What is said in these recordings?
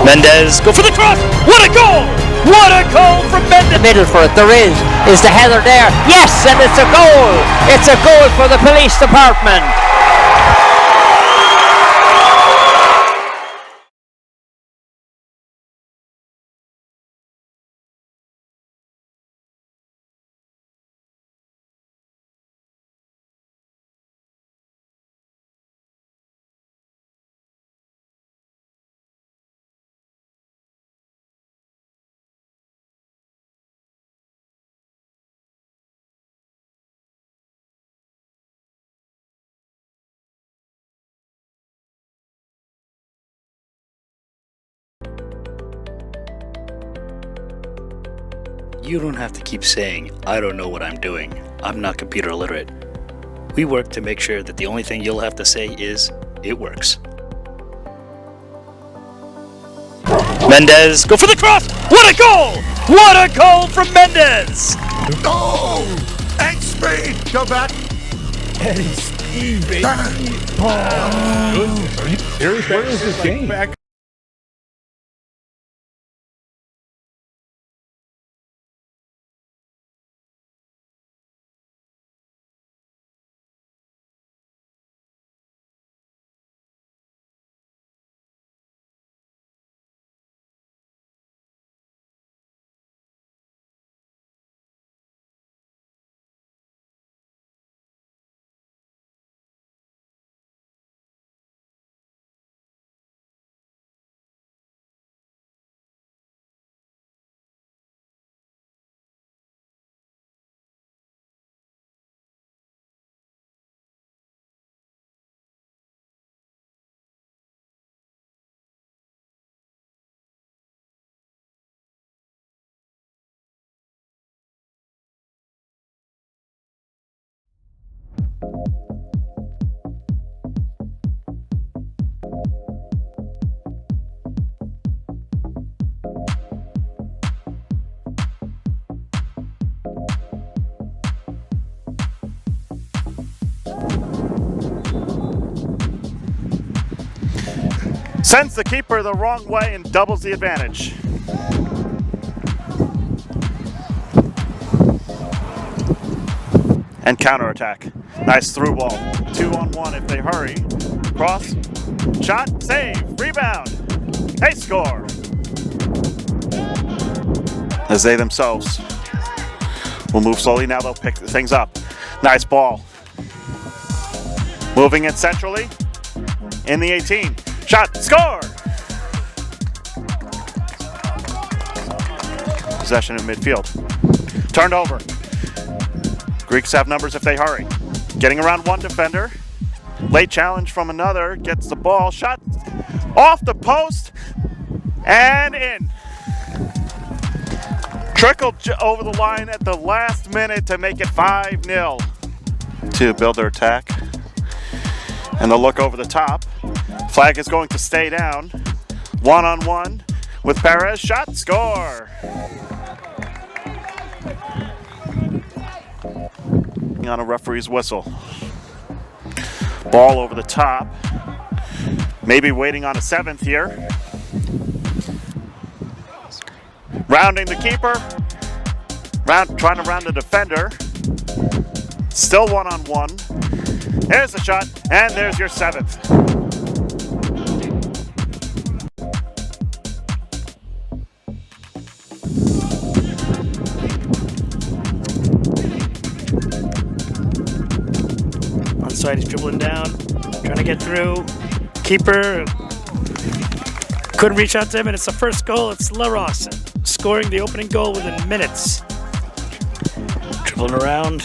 Mendez, go for the cross! What a goal! What a goal from Mendez! The middle for it, there is the header there. Yes, and it's a goal! It's a goal for the police department. You don't have to keep saying, I don't know what I'm doing. I'm not computer illiterate. We work to make sure that the only thing you'll have to say is, it works. Mendez, go for the cross! What a goal! What a goal from Mendez! Go! And speed! Go back! Eddie Steve, baby. Where is this game? Back. Sends the keeper the wrong way and doubles the advantage. And counterattack. Nice through ball. 2-on-1 if they hurry. Cross. Shot. Save. Rebound. They score. As they themselves will move slowly. Now they'll pick things up. Nice ball. Moving it centrally. In the 18. Shot, score! Possession in midfield. Turned over. Greeks have numbers if they hurry. Getting around one defender. Late challenge from another. Gets the ball. Shot off the post. And in. Trickled over the line at the last minute to make it 5-0. To build their attack. And they'll look over the top. Flag is going to stay down. 1-on-1 with Perez. Shot, score! On a referee's whistle. Ball over the top. Maybe waiting on a 7th here. Rounding the keeper. Trying to round the defender. Still 1-on-1. There's the shot, and there's your 7th. Onside, he's dribbling down, trying to get through. Keeper couldn't reach out to him, and it's the first goal. It's Laros scoring the opening goal within minutes. Dribbling around.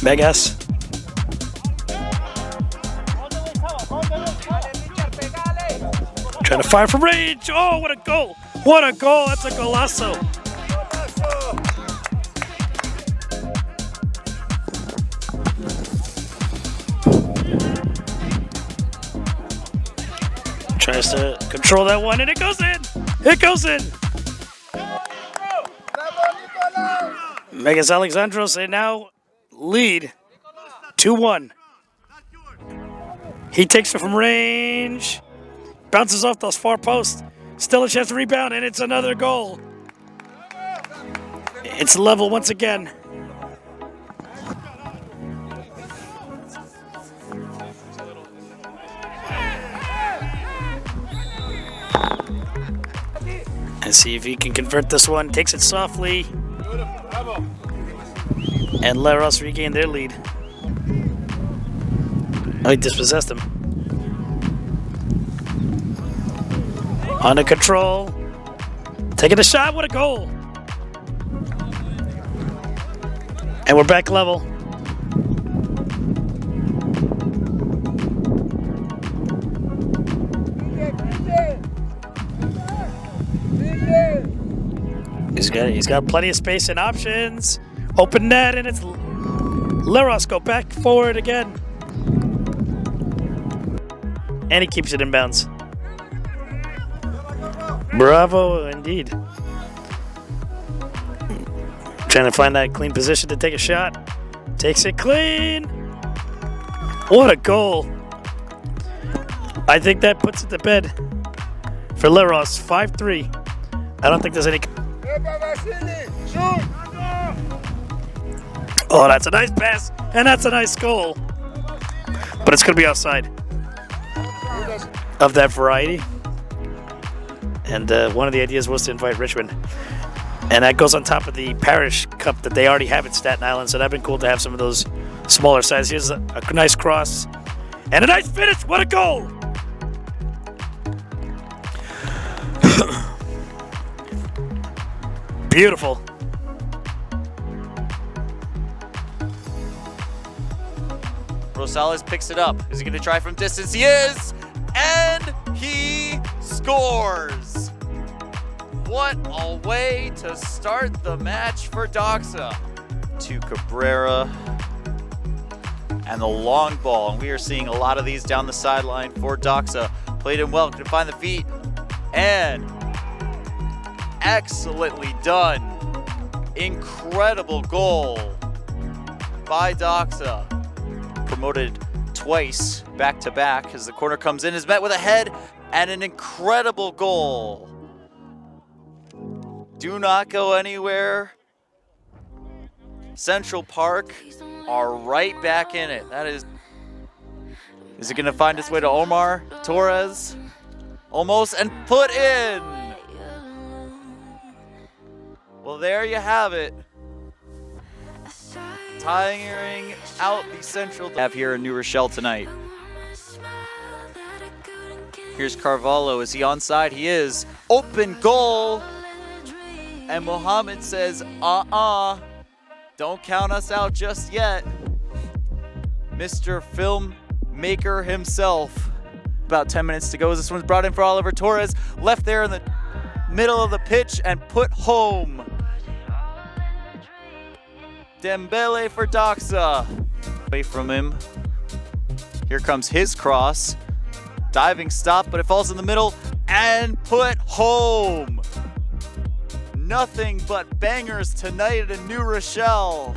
Vegas. Trying to fire from range. Oh, what a goal! What a goal! That's a golazo. Tries to control that one, and it goes in. It goes in. Megas Alexandros, they now lead 2-1. He takes it from range. Bounces off those far posts. Still a chance to rebound, and it's another goal. It's level once again. And see if he can convert this one. Takes it softly. And Leros regained their lead. Oh, he dispossessed him. Under control. Taking a shot. What a goal. And we're back level. He's got plenty of space and options. Open net, and it's Leros go back forward again. And he keeps it in bounds. Bravo, indeed. Trying to find that clean position to take a shot. Takes it clean. What a goal. I think that puts it to bed for Leros, 5-3. I don't think there's any... Oh, that's a nice pass, and that's a nice goal. But it's going to be outside of that variety. And one of the ideas was to invite Richmond. And that goes on top of the Parish Cup that they already have in Staten Island. So that'd been cool to have some of those smaller sizes. Here's a nice cross. And a nice finish. What a goal! Beautiful. Rosales picks it up. Is he going to try from distance? He is! And he scores! What a way to start the match for Doxa. To Cabrera. And the long ball. And we are seeing a lot of these down the sideline for Doxa. Played him well, couldn't find the feet. And excellently done. Incredible goal by Doxa. Promoted twice back to back as the corner comes in, is met with a head and an incredible goal. Do not go anywhere. Central Park are right back in it. That is it going to find its way to Omar Torres? Almost, and put in. Well, there you have it. Tiring out the Central have here in New Rochelle tonight. Here's Carvalho. Is he onside? He is. Open goal. And Mohammed says, don't count us out just yet. Mr. Filmmaker himself. About 10 minutes to go as this one's brought in for Oliver Torres. Left there in the middle of the pitch and put home. Dembele for Doxa. Away from him. Here comes his cross. Diving stop, but it falls in the middle and put home. Nothing but bangers tonight in New Rochelle.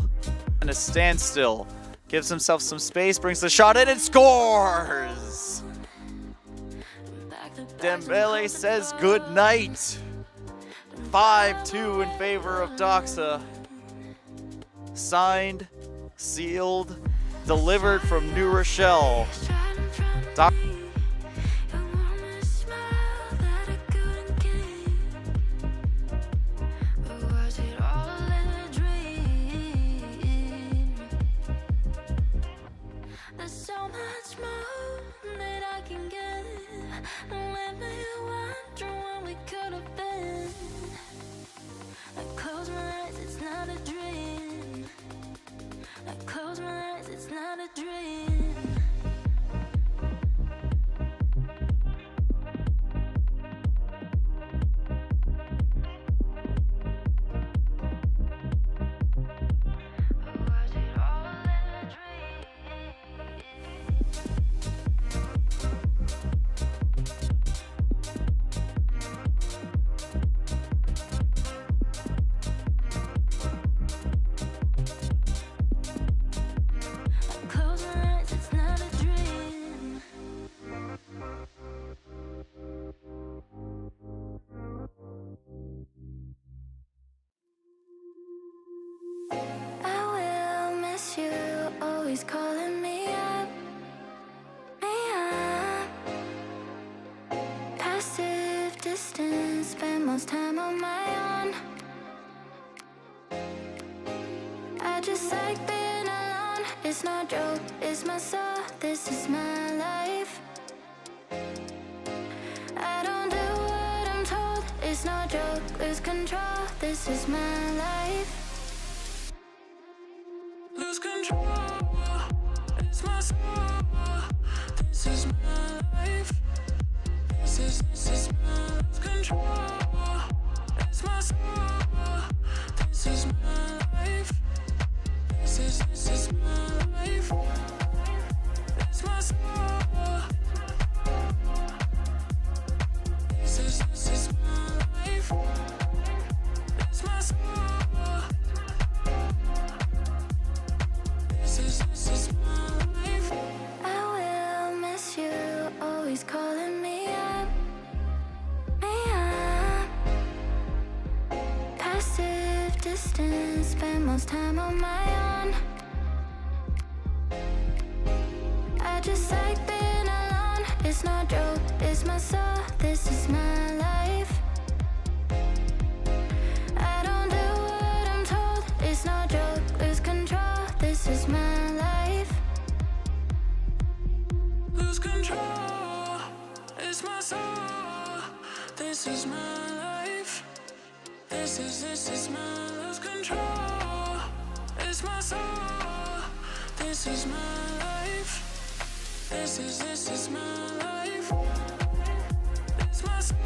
And a standstill. Gives himself some space, brings the shot in and scores. Dembele says good night. 5-2 in favor of Doxa. Signed, sealed, delivered from New Rochelle. It's no joke, it's my soul, this is my life. I don't do what I'm told, it's no joke, lose control, this is my life. Lose control, it's my soul, this is my life. This is my lose control, it's my soul, this is my life. This is my life. It's my soul. This is my life. It's my soul. This is my life. I will miss you, always calling me up. Passive distance, spend most time on my own. I just like being alone. It's no joke, it's my soul, this is my life. I don't do what I'm told, it's no joke, lose control, this is my life. Lose control, it's my soul, this is my life. This is my lose control, it's my soul, this is my life. This is my life. It's my soul.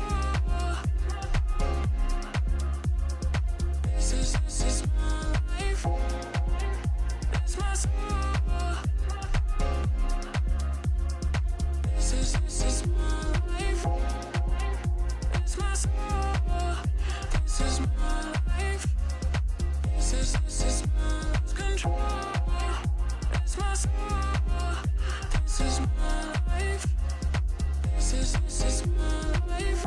This is my life. It's my soul. This is my life. It's my soul. This is my life. This is my lose control. It's my soul. This is my life. This is my life.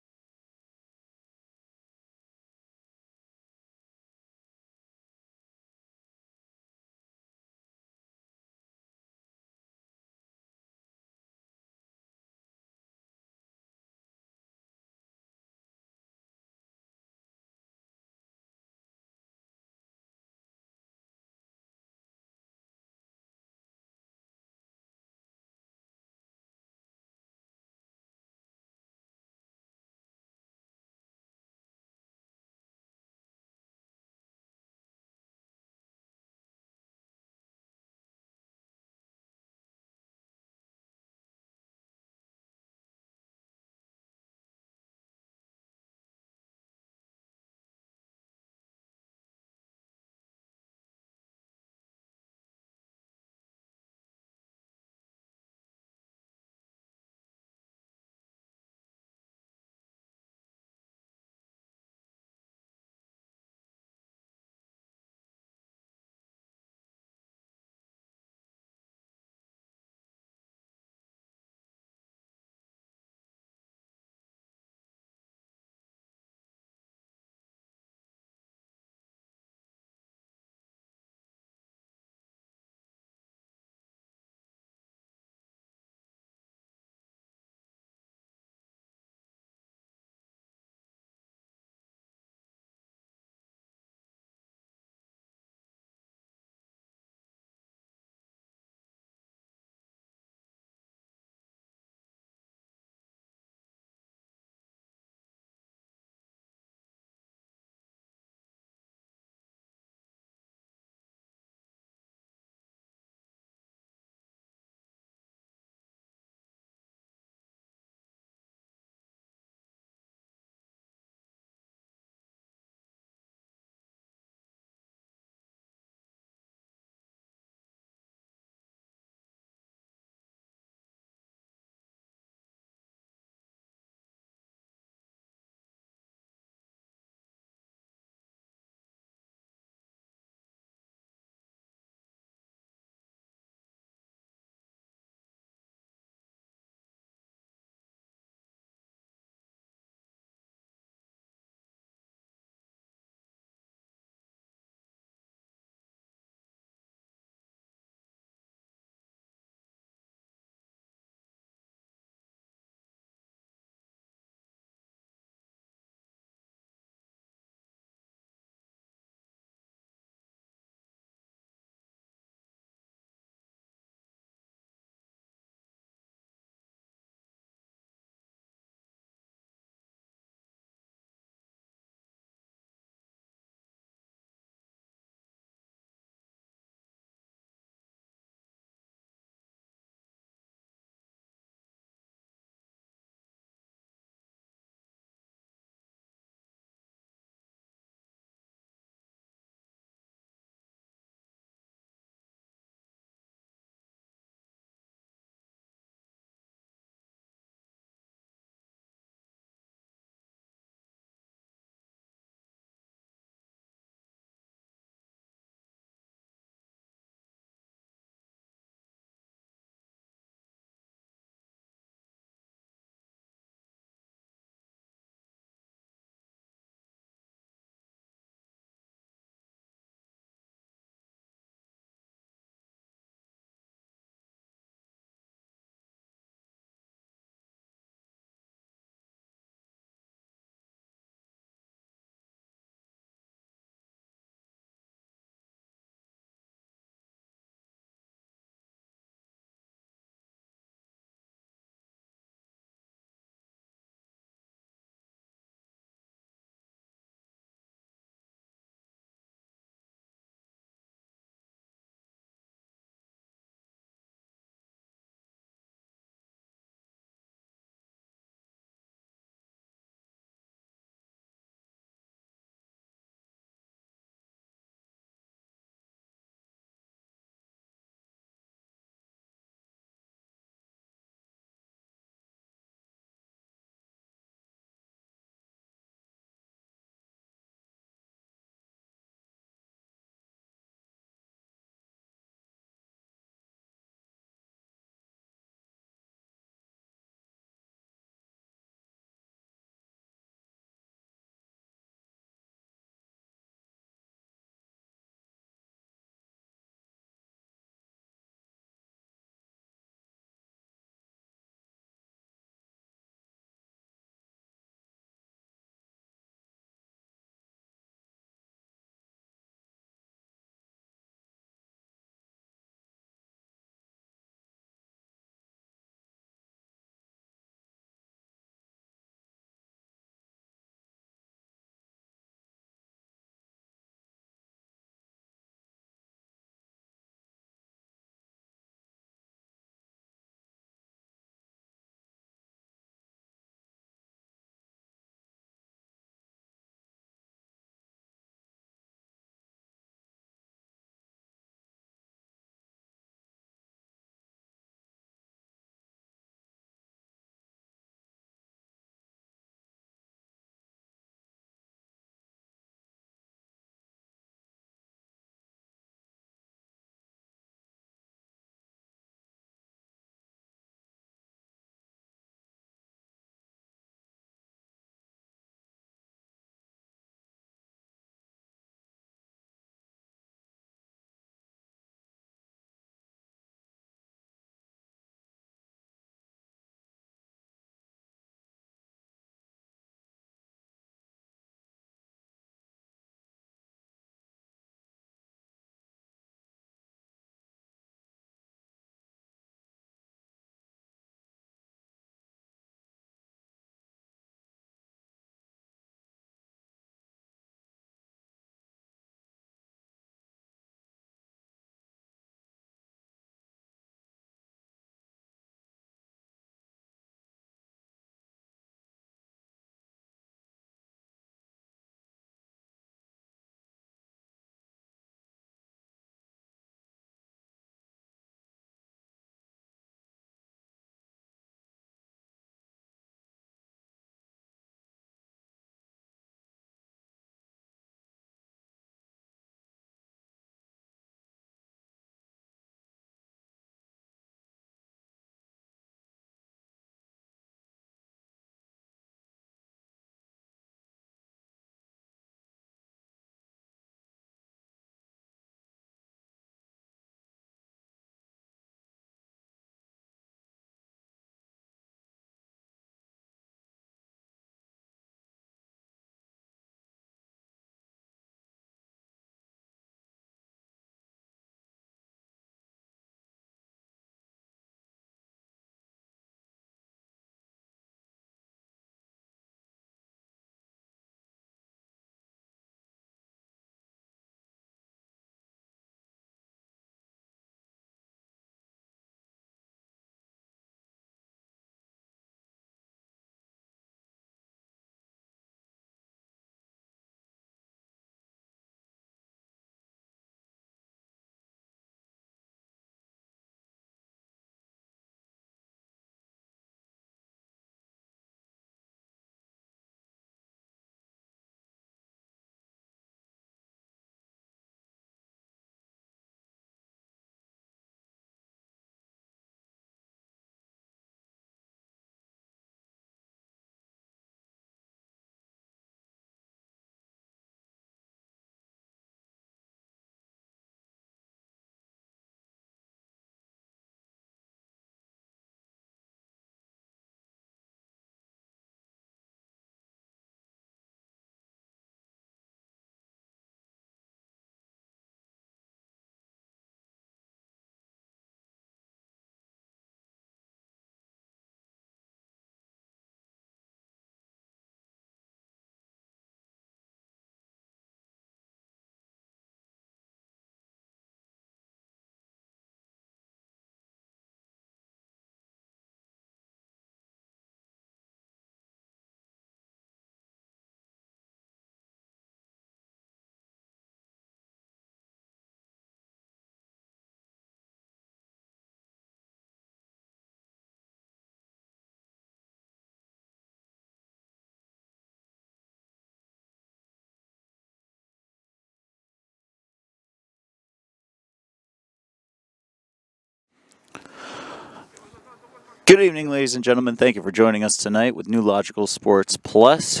Good evening, ladies and gentlemen. Thank you for joining us tonight with New Logical Sports Plus.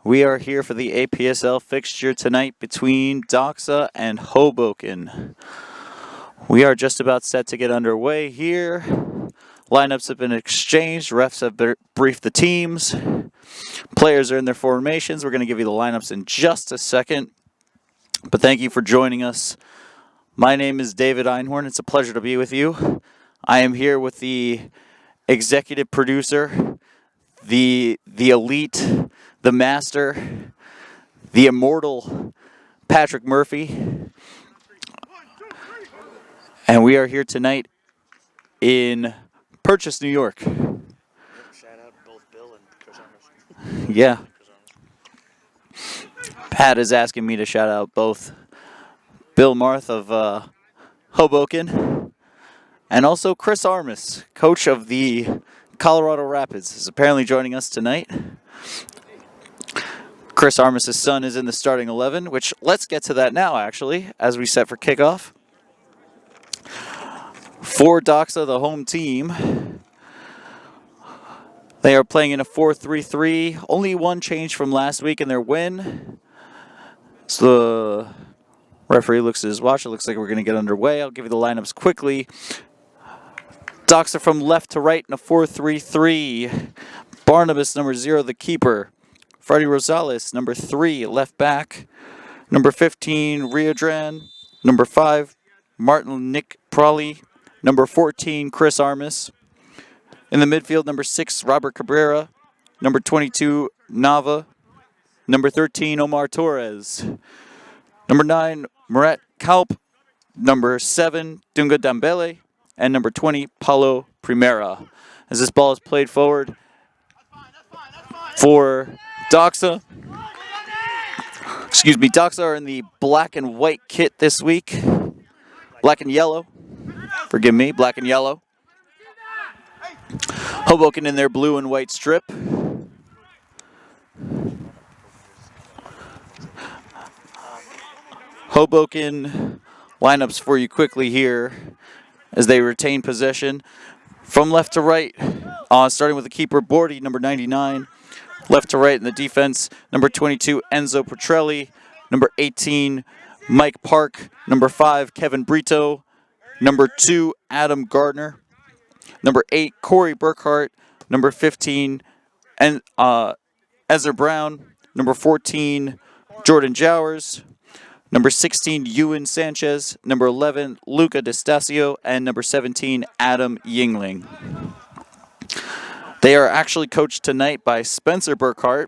We are here for the APSL fixture tonight between Doxa and Hoboken. We are just about set to get underway here. Lineups have been exchanged. Refs have briefed the teams. Players are in their formations. We're going to give you the lineups in just a second. But thank you for joining us. My name is David Einhorn. It's a pleasure to be with you. I am here with the executive producer, the elite, the master, the immortal Patrick Murphy. And we are here tonight in Purchase, New York. Shout out both Bill and Chris Armstrong. Yeah. Pat is asking me to shout out both Bill Marth of Hoboken and also Chris Armas, coach of the Colorado Rapids, is apparently joining us tonight. Chris Armas' son is in the starting 11, which let's get to that now, actually, as we set for kickoff. For Doxa, the home team, they are playing in a 4-3-3. Only one change from last week in their win. So the referee looks at his watch. It looks like we're going to get underway. I'll give you the lineups quickly. Doxa from left to right in a 4-3-3. Barnabas, number 0, the keeper. Freddie Rosales, number 3, left back. Number 15, Riadran. Number 5, Martin Nick Prawley. Number 14, Chris Armas. In the midfield, number 6, Robert Cabrera. Number 22, Nava. Number 13, Omar Torres. Number 9, Murat Kalp. Number 7, Dunga Dambele. And number 20, Paulo Primera. As this ball is played forward for Doxa. Doxa are in the black and white kit this week. Black and yellow. Forgive me, black and yellow. Hoboken in their blue and white strip. Hoboken lineups for you quickly here as they retain possession. From left to right, starting with the keeper, Bordy, number 99. Left to right in the defense, number 22, Enzo Petrelli. Number 18, Mike Park. Number 5, Kevin Brito. Number 2, Adam Gardner. Number 8, Corey Burkhart. Number 15, Ezra Brown. Number 14, Jordan Jowers. Number 16, Ewan Sanchez. Number 11, Luca DeStasio. And number 17, Adam Yingling. They are actually coached tonight by Spencer Burkhart,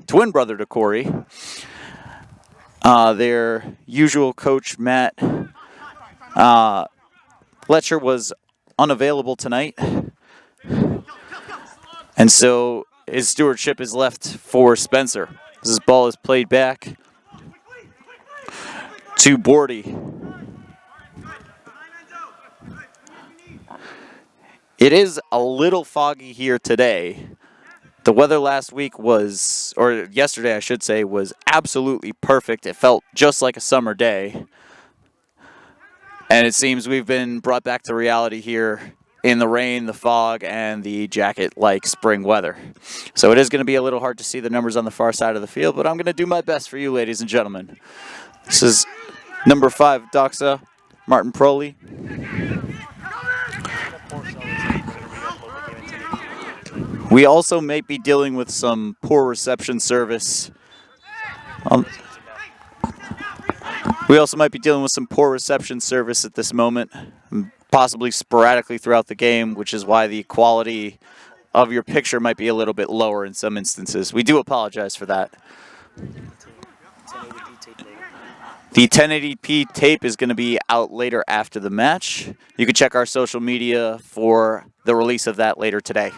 twin brother to Corey. Their usual coach, Matt Fletcher, was unavailable tonight. And so his stewardship is left for Spencer. This ball is played back to Bordy. It is a little foggy here today. The weather last week yesterday I should say, was absolutely perfect. It felt just like a summer day. And it seems we've been brought back to reality here in the rain, the fog, and the jacket-like spring weather. So it is going to be a little hard to see the numbers on the far side of the field, but I'm going to do my best for you, ladies and gentlemen. This is number 5, Doxa, Martin Proley. We also may be dealing with some poor reception service. We also might be dealing with some poor reception service at this moment, possibly sporadically throughout the game, which is why the quality of your picture might be a little bit lower in some instances. We do apologize for that. The 1080p tape is going to be out later after the match. You can check our social media for the release of that later today.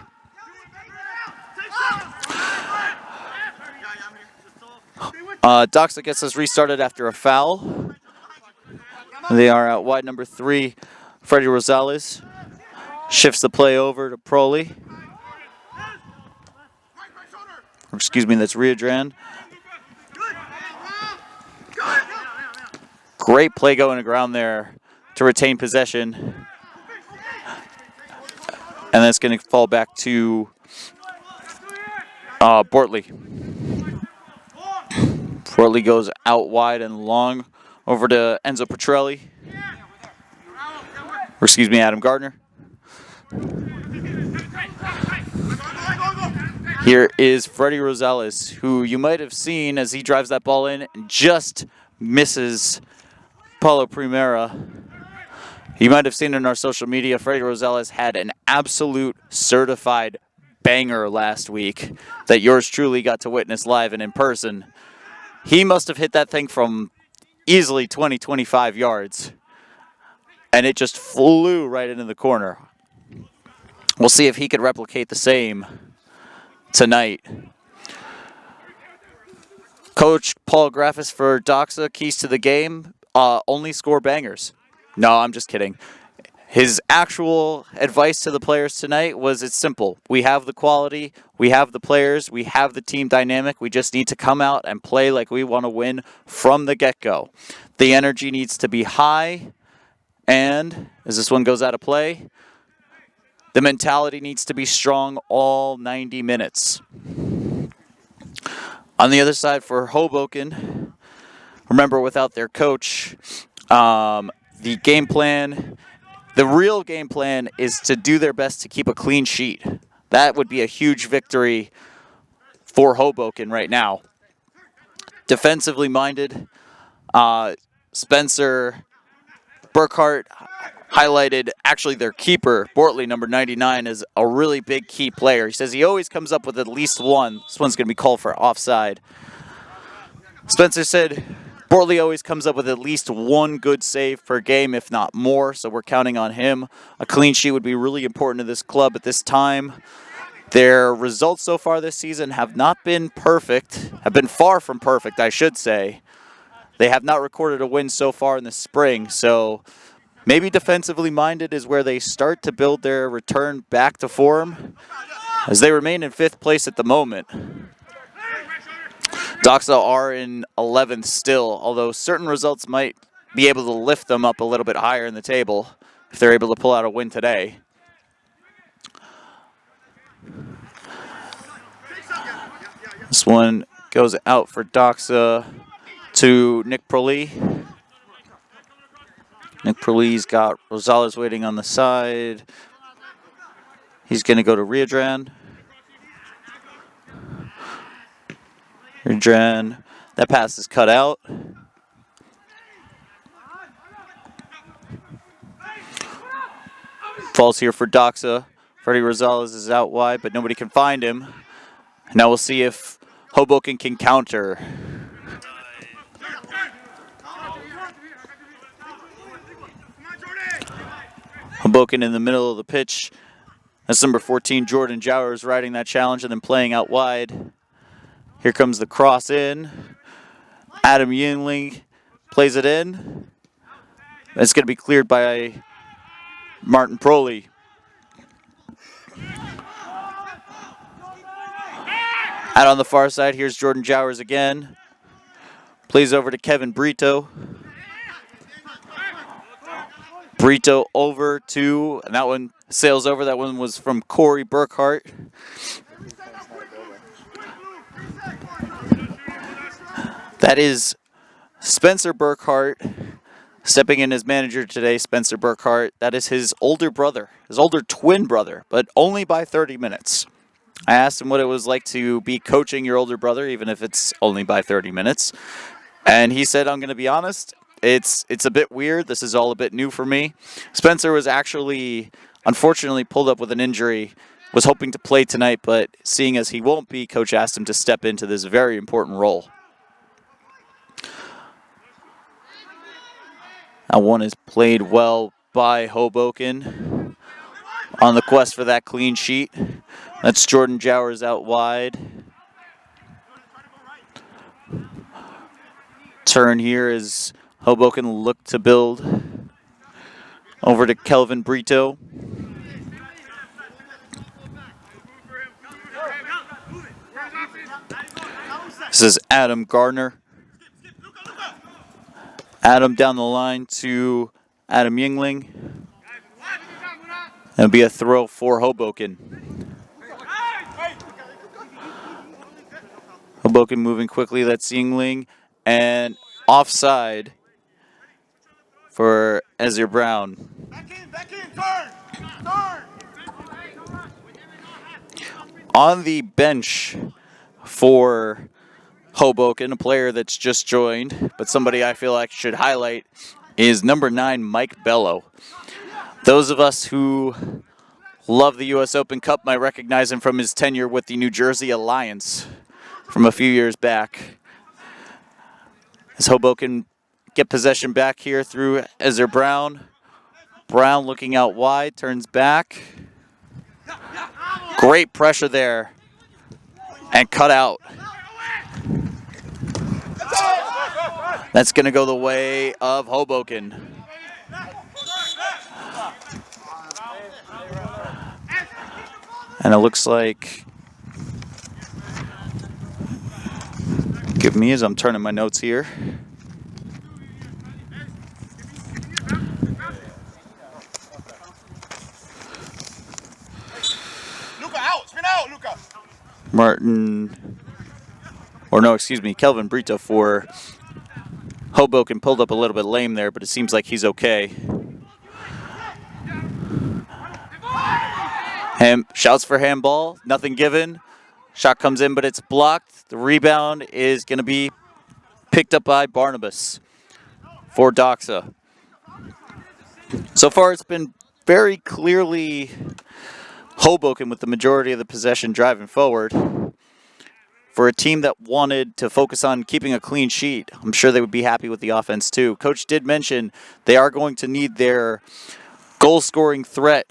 Doxa gets us restarted after a foul. They are out wide, number 3, Freddie Rosales. Shifts the play over to Proley. That's Riadran. Great play going around there to retain possession. And that's going to fall back to Bortley. Bortley goes out wide and long over to Enzo Petrelli. Or excuse me, Adam Gardner. Here is Freddie Rosales, who you might have seen as he drives that ball in and just misses Paulo Primera. You might have seen in our social media, Freddie Rosales had an absolute certified banger last week that yours truly got to witness live and in person. He must have hit that thing from easily 20, 25 yards. And it just flew right into the corner. We'll see if he could replicate the same tonight. Coach Paul Graffis for Doxa, keys to the game, only score bangers. No, I'm just kidding. His actual advice to the players tonight was it's simple. We have the quality, we have the players, we have the team dynamic. We just need to come out and play like we want to win from the get-go. The energy needs to be high, and as this one goes out of play, the mentality needs to be strong all 90 minutes. On the other side for Hoboken, remember without their coach, the game plan, the real game plan is to do their best to keep a clean sheet. That would be a huge victory for Hoboken right now. Defensively minded, Spencer Burkhart highlighted actually their keeper, Bortley, number 99, is a really big key player. He says he always comes up with at least one. This one's going to be called for offside. Spencer said Bortley always comes up with at least one good save per game, if not more, so we're counting on him. A clean sheet would be really important to this club at this time. Their results so far this season have not been perfect, have been far from perfect, I should say. They have not recorded a win so far in the spring, so maybe defensively minded is where they start to build their return back to form, as they remain in 5th place at the moment. Doxa are in 11th still, although certain results might be able to lift them up a little bit higher in the table if they're able to pull out a win today. This one goes out for Doxa to Nick Proley. Nick Proley's got Rosales waiting on the side. He's going to go to Riadran. Riadran, that pass is cut out. Falls here for Doxa. Freddie Rosales is out wide, but nobody can find him. Now we'll see if Hoboken can counter. Hoboken in the middle of the pitch. That's number 14, Jordan Jowers, riding that challenge and then playing out wide. Here comes the cross in. Adam Yingling plays it in. It's going to be cleared by Martin Proley. Out on the far side, here's Jordan Jowers again. Plays over to Kevin Brito. Brito over to, and that one sails over. That one was from Corey Burkhart. That is Spencer Burkhart stepping in as manager today. Spencer Burkhart, that is his older brother, his older twin brother, but only by 30 minutes. I asked him what it was like to be coaching your older brother, even if it's only by 30 minutes. And he said, I'm going to be honest, it's a bit weird. This is all a bit new for me. Spencer was actually, unfortunately, pulled up with an injury, was hoping to play tonight, but seeing as he won't be, Coach asked him to step into this very important role. That one is played well by Hoboken on the quest for that clean sheet. That's Jordan Jowers out wide. Turn here as Hoboken look to build over to Kelvin Brito. This is Adam Gardner. Adam down the line to Adam Yingling. It'll be a throw for Hoboken. Hoboken moving quickly. That's Yingling. And offside for Ezra Brown. On the bench for Hoboken, a player that's just joined, but somebody I feel like should highlight is number 9, Mike Bello. Those of us who love the U.S. Open Cup might recognize him from his tenure with the New Jersey Alliance from a few years back. As Hoboken get possession back here through Ezra Brown. Brown looking out wide, turns back. Great pressure there. And cut out. That's going to go the way of Hoboken. And it looks like, give me as I'm turning my notes here. Kelvin Brito for Hoboken pulled up a little bit lame there, but it seems like he's okay. Shouts for handball, nothing given. Shot comes in, but it's blocked. The rebound is going to be picked up by Barnabas for Doxa. So far, it's been very clearly Hoboken with the majority of the possession driving forward. For a team that wanted to focus on keeping a clean sheet, I'm sure they would be happy with the offense too. Coach did mention they are going to need their goal-scoring threat,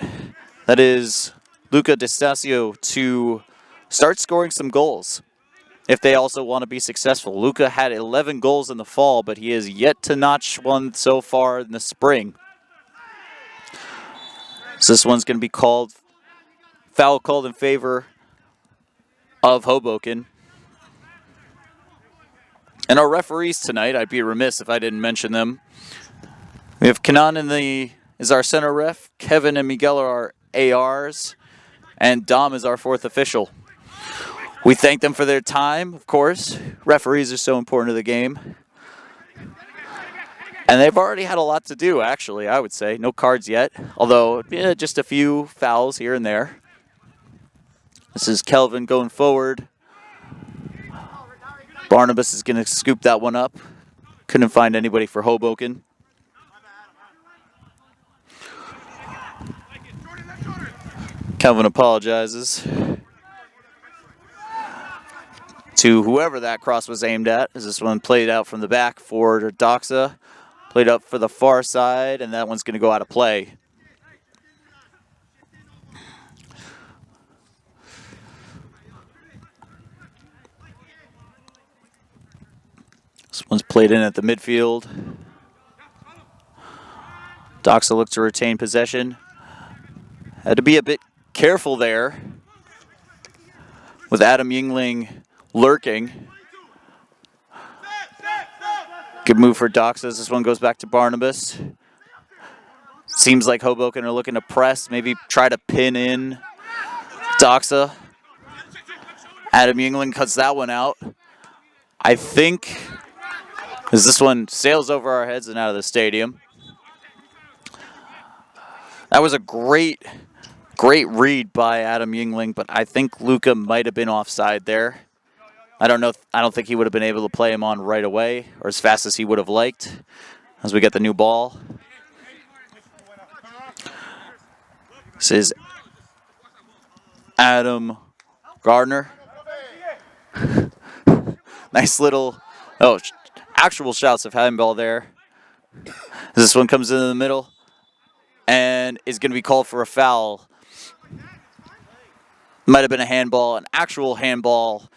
that is Luca D'Estasio, to start scoring some goals if they also want to be successful. Luca had 11 goals in the fall, but he has yet to notch one so far in the spring. So this one's going to be foul called in favor of Hoboken. And our referees tonight, I'd be remiss if I didn't mention them. We have Kanan is our center ref, Kevin and Miguel are our ARs, and Dom is our fourth official. We thank them for their time, of course. Referees are so important to the game. And they've already had a lot to do, actually, I would say. No cards yet, although just a few fouls here and there. This is Kelvin going forward. Barnabas is going to scoop that one up. Couldn't find anybody for Hoboken. Kelvin apologizes to whoever that cross was aimed at, as this one played out from the back for Doxa. Played up for the far side, and that one's going to go out of play. This one's played in at the midfield. Doxa looks to retain possession. Had to be a bit careful there with Adam Yingling lurking. Good move for Doxa as this one goes back to Barnabas. Seems like Hoboken are looking to press, maybe try to pin in Doxa. Adam Yingling cuts that one out. I think as this one sails over our heads and out of the stadium. That was a great read by Adam Yingling, but I think Luca might have been offside there. I don't think he would have been able to play him on right away or as fast as he would have liked as we get the new ball. This is Adam Gardner. Nice little, actual shouts of handball there. This one comes into the middle and is going to be called for a foul. Might have been a handball, an actual handball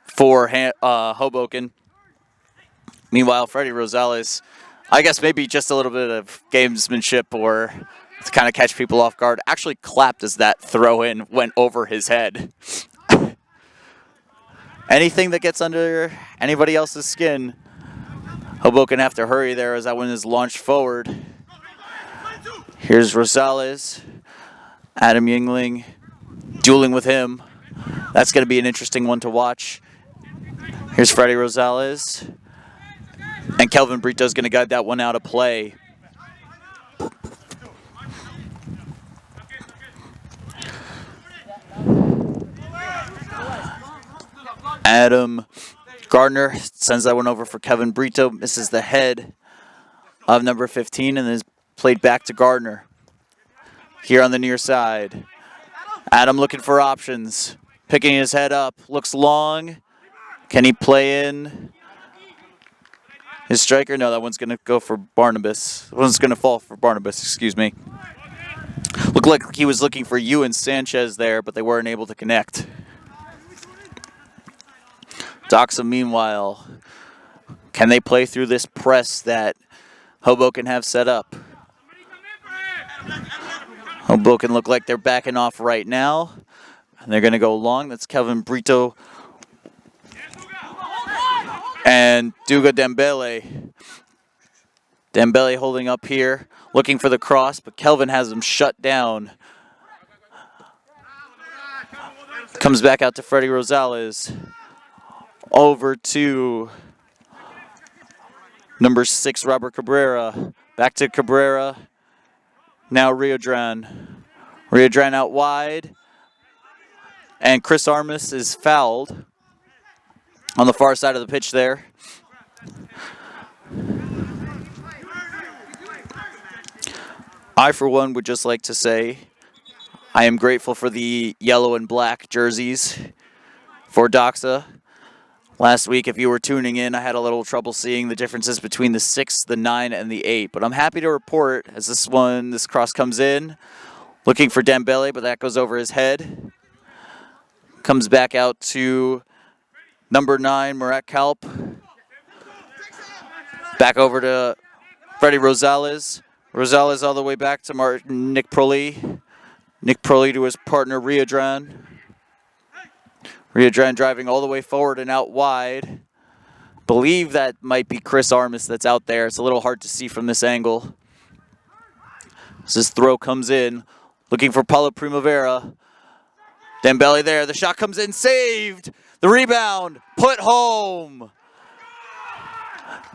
for Hoboken. Meanwhile, Freddie Rosales, I guess maybe just a little bit of gamesmanship or to kind of catch people off guard, actually clapped as that throw-in went over his head. Anything that gets under anybody else's skin, Hoboken have to hurry there as that one is launched forward. Here's Rosales. Adam Yingling dueling with him. That's going to be an interesting one to watch. Here's Freddie Rosales. And Kelvin Brito's going to guide that one out of play. Adam Gardner sends that one over for Kevin Brito. Misses the head of number 15 and is played back to Gardner. Here on the near side. Adam looking for options. Picking his head up. Looks long. Can he play in his striker? No, that one's going to go for Barnabas. That one's going to fall for Barnabas, excuse me. Looked like he was looking for Ewan Sanchez there, but they weren't able to connect. Doxa, meanwhile, can they play through this press that Hoboken have set up? Hoboken look like they're backing off right now. And they're going to go long. That's Kevin Brito and Duga Dembele. Dembele holding up here, looking for the cross, but Kelvin has him shut down. Comes back out to Freddie Rosales. Over to number 6, Robert Cabrera. Back to Cabrera. Now Riodran. Riodran out wide. And Chris Armas is fouled on the far side of the pitch there. I, for one, would just like to say I am grateful for the yellow and black jerseys for Doxa. Last week, if you were tuning in, I had a little trouble seeing the differences between the 6, the 9, and the 8. But I'm happy to report, as this cross comes in, looking for Dembele, but that goes over his head. Comes back out to number 9, Murat Kalp. Back over to Freddie Rosales. Rosales all the way back to Nick Proli. Nick Proli to his partner, Riodran. Riodran driving all the way forward and out wide. Believe that might be Chris Armas that's out there. It's a little hard to see from this angle. As this throw comes in, looking for Paulo Primavera. Dembele there. The shot comes in, saved. The rebound, put home.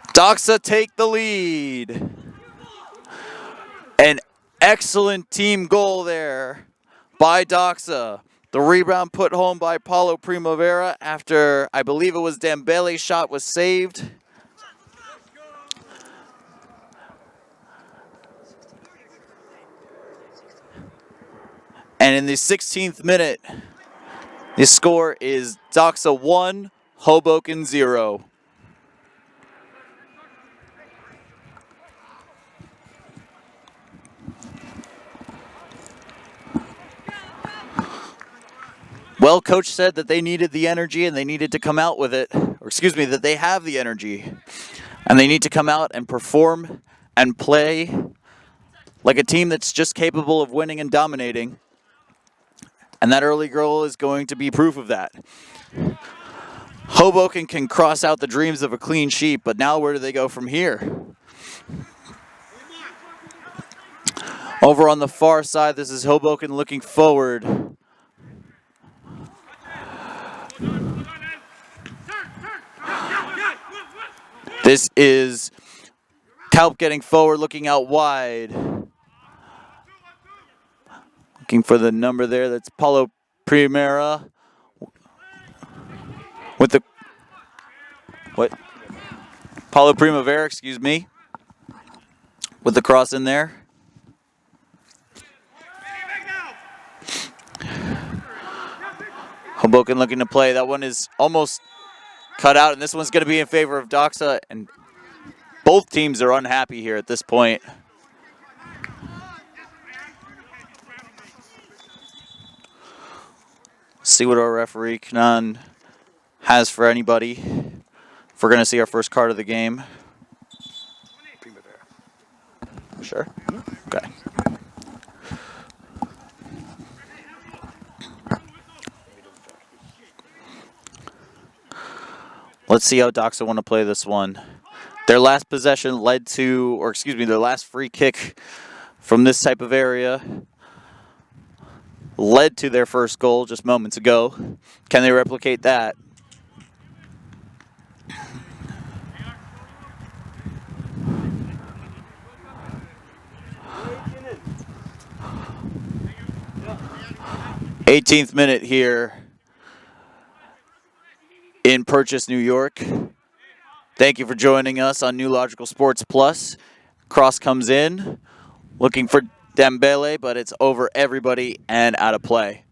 Doxa take the lead. An excellent team goal there by Doxa. The rebound put home by Paulo Primavera after, I believe it was Dembele's shot was saved. And in the 16th minute, the score is Doxa 1, Hoboken 0. Well, coach said that they needed the energy and they needed to come out with it. Or excuse me, that they have the energy. And they need to come out and perform and play like a team that's just capable of winning and dominating. And that early goal is going to be proof of that. Hoboken can cross out the dreams of a clean sheet, but now where do they go from here? Over on the far side, this is Hoboken looking forward. This is Kalp getting forward, looking out wide. Looking for the number there. That's Paulo Primera. With the... What? Paulo Primavera, excuse me. With the cross in there. Hoboken looking to play. That one is almost cut out, and this one's going to be in favor of Doxa, and both teams are unhappy here at this point. See what our referee, Kanan, has for anybody. If we're going to see our first card of the game. Sure? Okay. Let's see how Doxa want to play this one. Their last possession led to, or excuse me, their last free kick from this type of area led to their first goal just moments ago. Can they replicate that? '18th minute here in Purchase, New York. Thank you for joining us on New Logical Sports Plus. Cross comes in, looking for Dembele, but it's over everybody and out of play.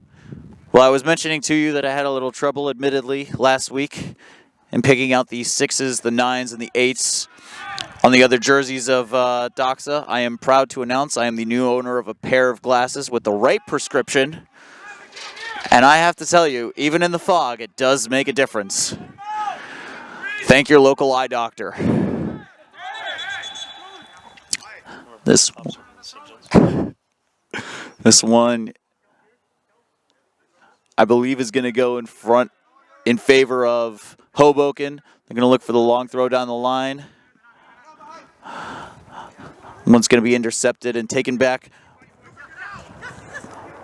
Well, I was mentioning to you that I had a little trouble, admittedly, last week in picking out the 6s, the 9s, and the 8s on the other jerseys of Doxa. I am proud to announce I am the new owner of a pair of glasses with the right prescription. And I have to tell you, even in the fog, it does make a difference. Thank your local eye doctor. This one, I believe, is going to go in front in favor of Hoboken. They're going to look for the long throw down the line. One's going to be intercepted and taken back.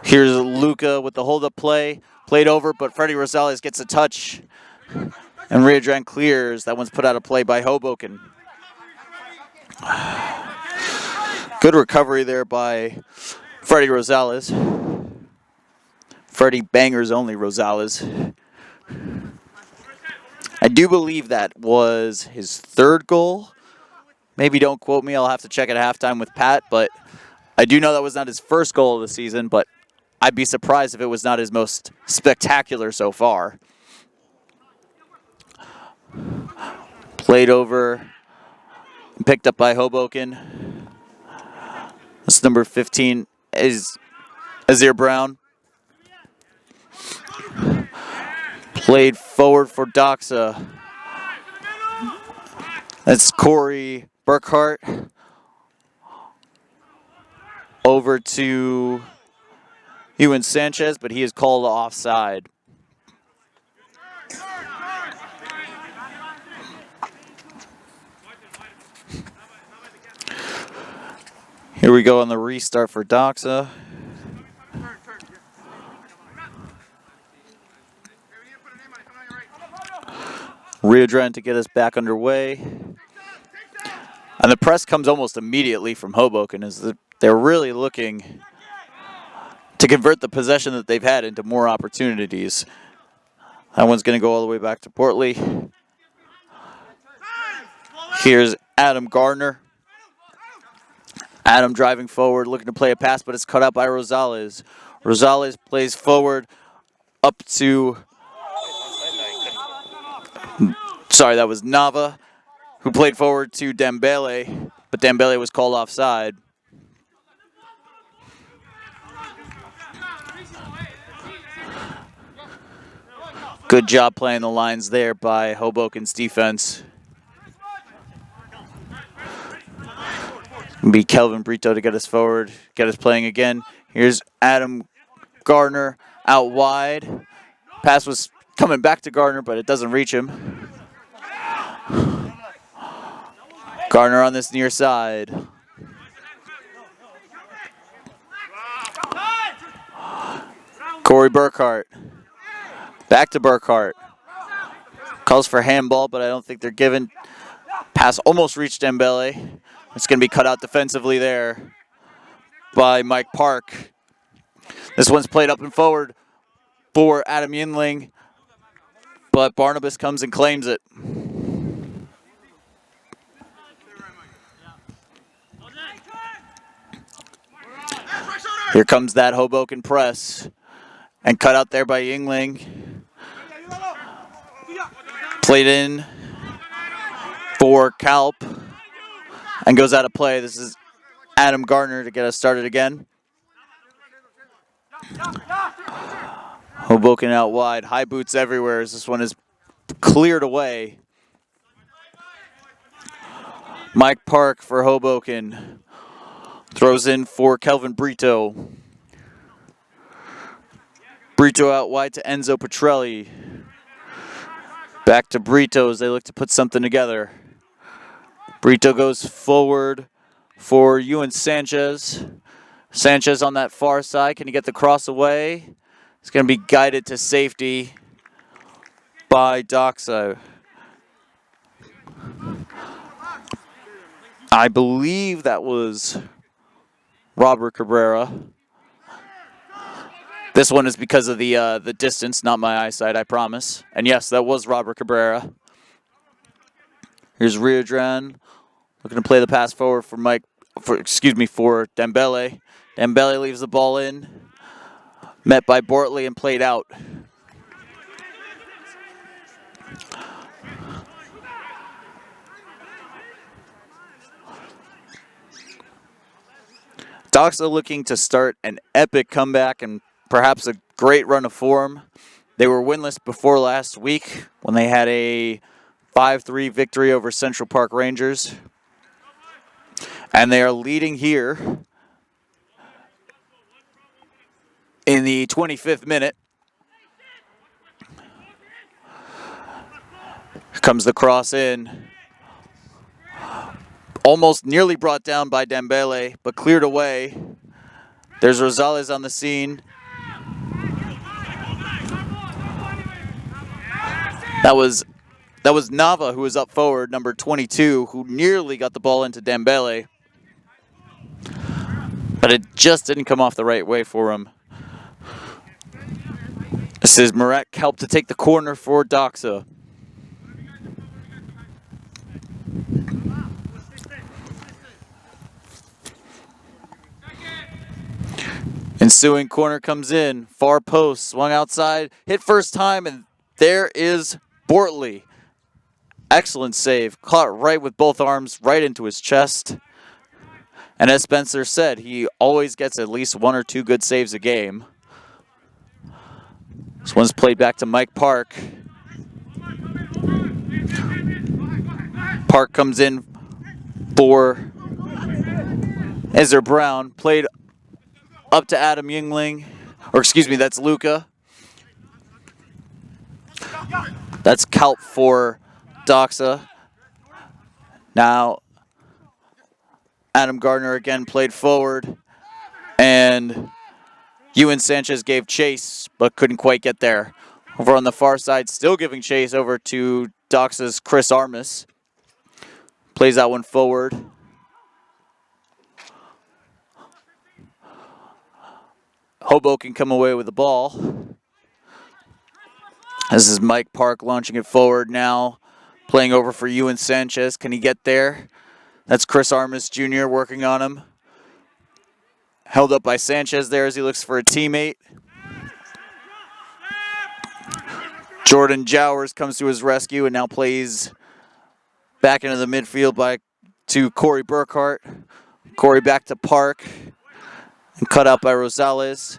Here's Luca with the hold-up play. Played over, but Freddie Rosales gets a touch. And Riadran clears. That one's put out of play by Hoboken. Good recovery there by Freddie Rosales. Freddie Bangers only Rosales. I do believe that was his third goal. Maybe don't quote me. I'll have to check at halftime with Pat. But I do know that was not his first goal of the season. But I'd be surprised if it was not his most spectacular so far. Played over and picked up by Hoboken. This number 15 is Azir Brown. Played forward for Doxa. That's Corey Burkhart. Over to Ewan Sanchez, but he is called offside. Here we go on the restart for Doxa. Riadran to get us back underway. And the press comes almost immediately from Hoboken as they're really looking to convert the possession that they've had into more opportunities. That one's going to go all the way back to Portley. Here's Adam Gardner. Adam driving forward, looking to play a pass, but it's cut out by Rosales. Rosales plays forward up to... Sorry, that was Nava, who played forward to Dembele, but Dembele was called offside. Good job playing the lines there by Hoboken's defense. It'll be Kelvin Brito to get us forward, get us playing again. Here's Adam Gardner out wide. Pass was coming back to Gardner, but it doesn't reach him. Gardner on this near side. Corey Burkhart. Back to Burkhart. Calls for handball, but I don't think they're given. Pass almost reached Dembele. It's going to be cut out defensively there by Mike Park. This one's played up and forward for Adam Yinling, but Barnabas comes and claims it. Here comes that Hoboken press. And cut out there by Yingling. Played in for Kalp. And goes out of play. This is Adam Gardner to get us started again. Hoboken out wide. High boots everywhere as this one is cleared away. Mike Park for Hoboken. Throws in for Kelvin Brito. Brito out wide to Enzo Petrelli. Back to Brito as they look to put something together. Brito goes forward for Ewan Sanchez. Sanchez on that far side. Can he get the cross away? It's going to be guided to safety by Doxa. I believe that was Robert Cabrera. This one is because of the distance, not my eyesight, I promise. And yes, that was Robert Cabrera. Here's Riodran looking to play the pass forward for for Dembele. Dembele leaves the ball in, met by Bortley and played out. Doxa looking to start an epic comeback and perhaps a great run of form. They were winless before last week when they had a 5-3 victory over Central Park Rangers. And they are leading here in the 25th minute. Here comes the cross in. Almost nearly brought down by Dembele, but cleared away. There's Rosales on the scene. That was Nava who was up forward, number 22, who nearly got the ball into Dembele. But it just didn't come off the right way for him. This is Marek helped to take the corner for Doxa. Ensuing corner comes in, far post, swung outside, hit first time, and there is Bortley. Excellent save, caught right with both arms, right into his chest. And as Spencer said, he always gets at least one or two good saves a game. This one's played back to Mike Park. Park comes in for Ezra Brown, played up to Adam Yingling, or excuse me, that's Luca. That's Kalp for Doxa. Now, Adam Gardner again played forward, and Ewan Sanchez gave chase, but couldn't quite get there. Over on the far side, still giving chase over to Doxa's Chris Armas. Plays that one forward. Hoboken come away with the ball. This is Mike Park launching it forward now. Playing over for Ewan Sanchez. Can he get there? That's Chris Armas Jr. working on him. Held up by Sanchez there as he looks for a teammate. Jordan Jowers comes to his rescue and now plays back into the midfield to Corey Burkhart. Corey back to Park. And cut out by Rosales.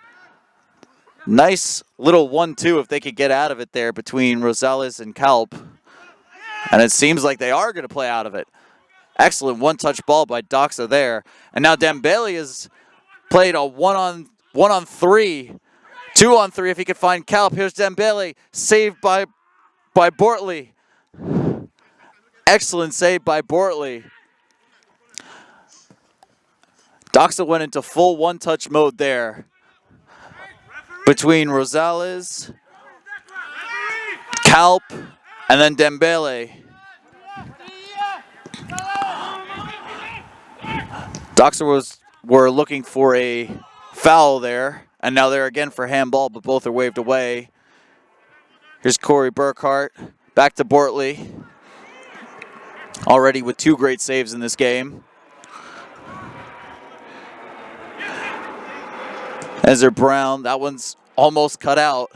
Nice little 1-2 if they could get out of it there between Rosales and Kalp. And it seems like they are going to play out of it. Excellent one-touch ball by Doxa there. And now Dembele has played a 1-on-3. 2-on-3 if he could find Kalp. Here's Dembele, saved by Bortley. Excellent save by Bortley. Doxa went into full one-touch mode there between Rosales, Kalp, and then Dembele. Doxa were looking for a foul there, and now they're again for handball, but both are waved away. Here's Corey Burkhart, back to Bortley, already with 2 great saves in this game. Ezra Brown, that one's almost cut out.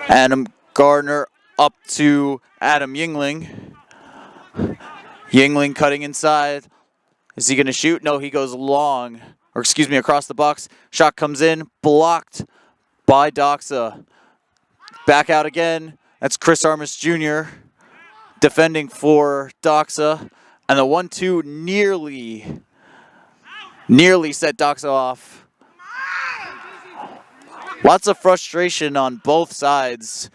Adam Gardner up to Adam Yingling. Yingling cutting inside. Is he going to shoot? No, he goes long. Or excuse me, across the box. Shot comes in, blocked by Doxa. Back out again. That's Chris Armas Jr. defending for Doxa. And the 1-2 nearly set Doxa off. Lots of frustration on both sides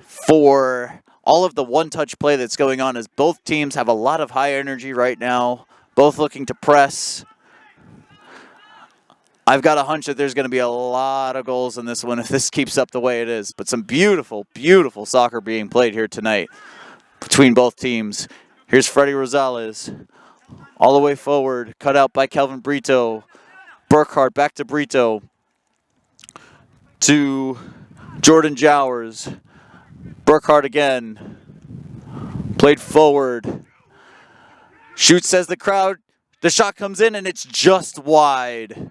for all of the one-touch play that's going on, as both teams have a lot of high energy right now, both looking to press. I've got a hunch that there's going to be a lot of goals in this one if this keeps up the way it is. But some beautiful, beautiful soccer being played here tonight between both teams. Here's Freddie Rosales. All the way forward, cut out by Kelvin Brito. Burkhart back to Brito. To Jordan Jowers. Burkhart again. Played forward. Shoot, says the crowd. The shot comes in and it's just wide.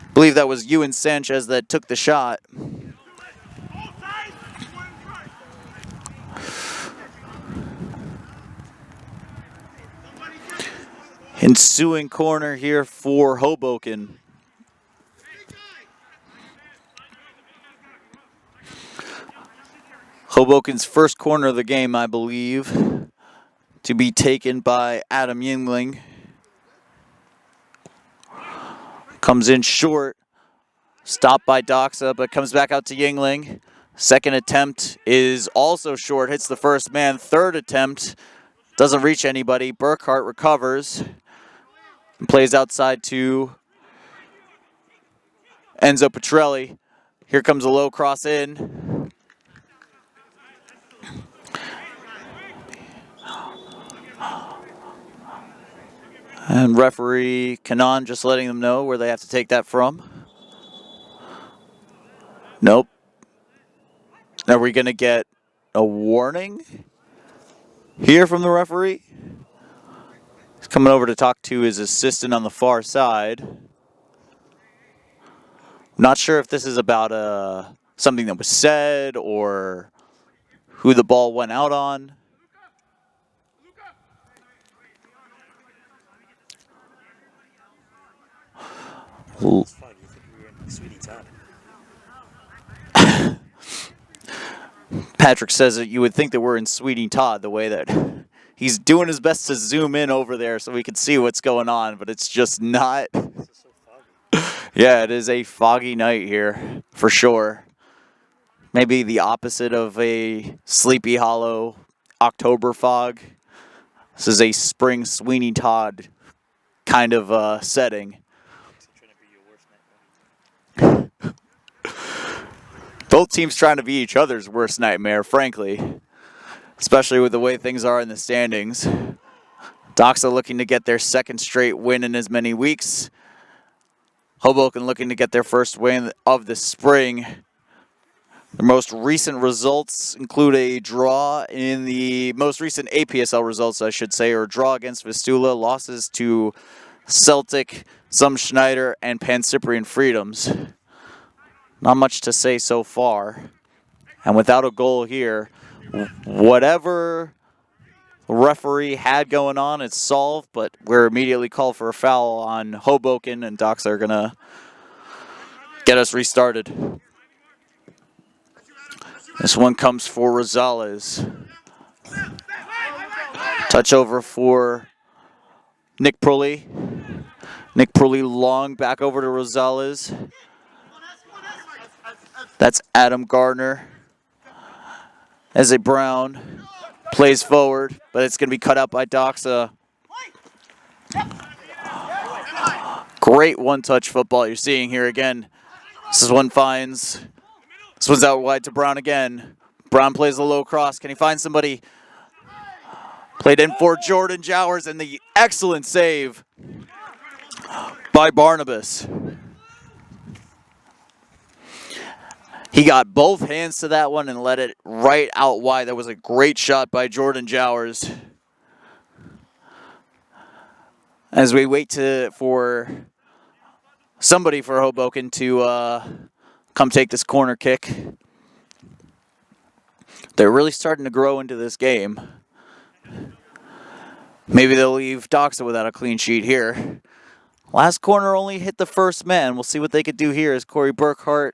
I believe that was Ewan Sanchez that took the shot. Ensuing corner here for Hoboken. Hoboken's first corner of the game, I believe, to be taken by Adam Yingling. Comes in short, stopped by Doxa, but comes back out to Yingling. Second attempt is also short, hits the first man. Third attempt doesn't reach anybody. Burkhart recovers and plays outside to Enzo Petrelli. Here comes a low cross in. And referee Kanan just letting them know where they have to take that from. Nope. Are we going to get a warning here from the referee? He's coming over to talk to his assistant on the far side. Not sure if this is about something that was said or who the ball went out on. Patrick says that you would think that we're in Sweeney Todd, the way that he's doing his best to zoom in over there so we can see what's going on, but it's just not. Yeah, it is a foggy night here, for sure. Maybe the opposite of a Sleepy Hollow October fog. This is a spring Sweeney Todd kind of setting. Both teams trying to be each other's worst nightmare, frankly. Especially with the way things are in the standings. Doxa looking to get their second straight win in as many weeks. Hoboken looking to get their first win of the spring. The most recent results include a draw in the most recent APSL results, I should say, or a draw against Vistula, losses to Celtic, some Schneider, and Pan-Cyprian Freedoms. Not much to say so far. And without a goal here, whatever the referee had going on, it's solved, but we're immediately called for a foul on Hoboken, and Doxa are going to get us restarted. This one comes for Rosales. Touch over for Nick Pruley. Nick Pruley long back over to Rosales. That's Adam Gardner. Eze Brown plays forward, but it's going to be cut out by Doxa. Great one-touch football you're seeing here again. This one's out wide to Brown again. Brown plays a low cross. Can he find somebody? Played in for Jordan Jowers, and the excellent save by Barnabas. He got both hands to that one and let it right out wide. That was a great shot by Jordan Jowers. As we wait for somebody for Hoboken to come take this corner kick. They're really starting to grow into this game. Maybe they'll leave Doxa without a clean sheet here. Last corner only hit the first man. We'll see what they could do here as Corey Burkhart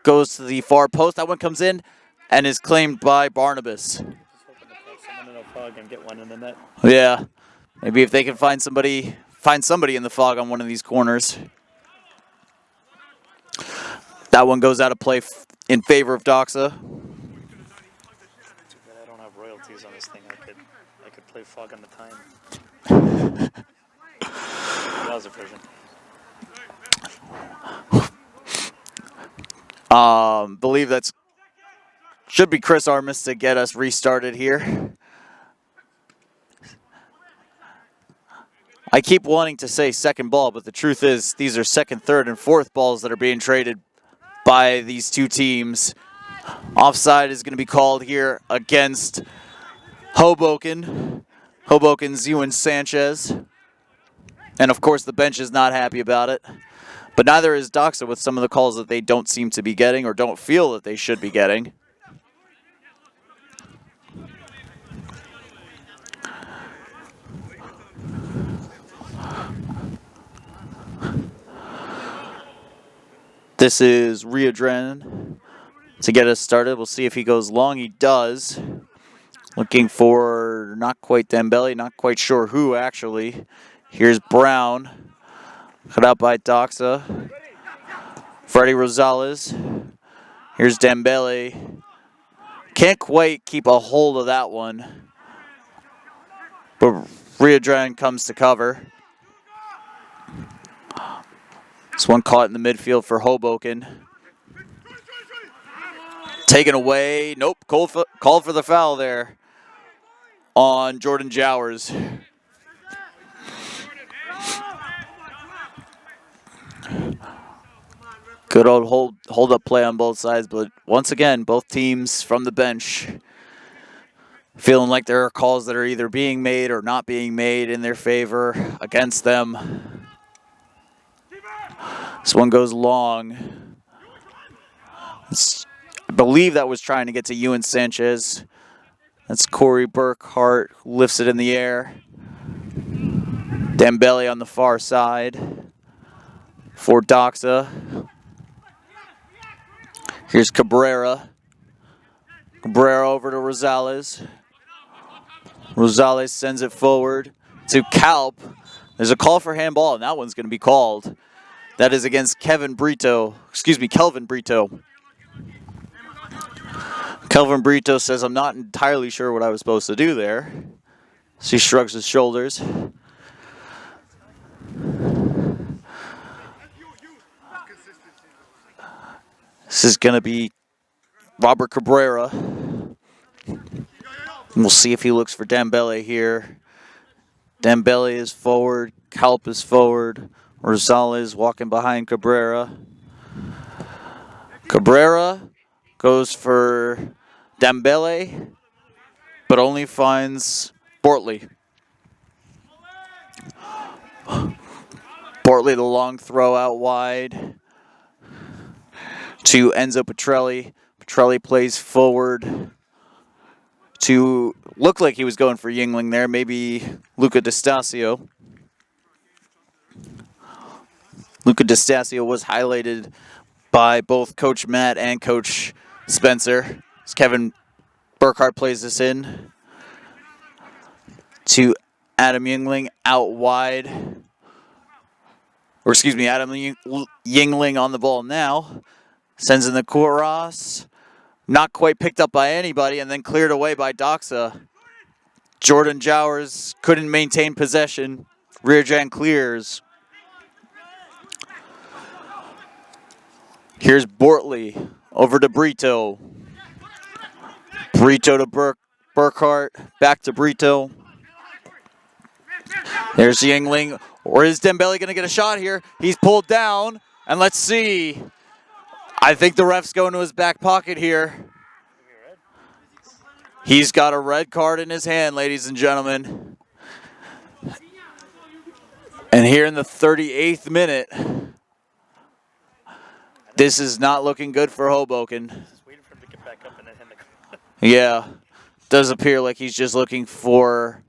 goes to the far post. That one comes in and is claimed by Barnabas. Just hoping to catch someone in a fog and get one in the net. Yeah. Maybe if they can find somebody in the fog on one of these corners. That one goes out of play in favor of Doxa. Too bad I don't have royalties on this thing. I could play fog on the time. That was a version. Believe that's should be Chris Armis to get us restarted here. I keep wanting to say second ball, but the truth is these are second, third, and fourth balls that are being traded by these two teams. Offside is going to be called here against Hoboken. Hoboken's Ewan Sanchez. And of course the bench is not happy about it. But neither is Doxa with some of the calls that they don't seem to be getting or don't feel that they should be getting. This is Riodren to get us started. We'll see if he goes long. He does. Looking for not quite Dembele, not quite sure who actually. Here's Brown. Cut out by Doxa. Freddie Rosales. Here's Dembele. Can't quite keep a hold of that one. But Riodren comes to cover. This one caught in the midfield for Hoboken. Taken away. Nope. Called for the foul there on Jordan Jowers. Good old hold up play on both sides, but once again, both teams from the bench feeling like there are calls that are either being made or not being made in their favor, against them. This one goes long. I believe that was trying to get to Ewan Sanchez. That's Corey Burkhart, who lifts it in the air. Dembele on the far side for Doxa. Here's Cabrera. Cabrera over to Rosales. Rosales sends it forward to Kalp. There's a call for handball, and that one's going to be called. That is against Kelvin Brito. Kelvin Brito says, I'm not entirely sure what I was supposed to do there. So he shrugs his shoulders. This is going to be Robert Cabrera. We'll see if he looks for Dembele here. Dembele is forward. Kalp is forward. Rosales walking behind Cabrera. Cabrera goes for Dembele, but only finds Bortley. Bortley, the long throw out wide to Enzo Petrelli. Petrelli plays forward to look like he was going for Yingling there, maybe Luca D'Estasio. Luca D'Estasio was highlighted by both Coach Matt and Coach Spencer. As Kevin Burkhart plays this in to Adam Yingling out wide. Adam Yingling on the ball now. Sends in the cross. Not quite picked up by anybody and then cleared away by Doxa. Jordan Jowers couldn't maintain possession. Riodren clears. Here's Bortley over to Brito. Brito to Burkhart. Back to Brito. There's Yingling. Or is Dembele going to get a shot here? He's pulled down. And let's see. I think the ref's going to his back pocket here. He's got a red card in his hand, ladies and gentlemen. And here in the 38th minute, this is not looking good for Hoboken. Just waiting for him to get back up and then hit the... Yeah, does appear like he's just looking for...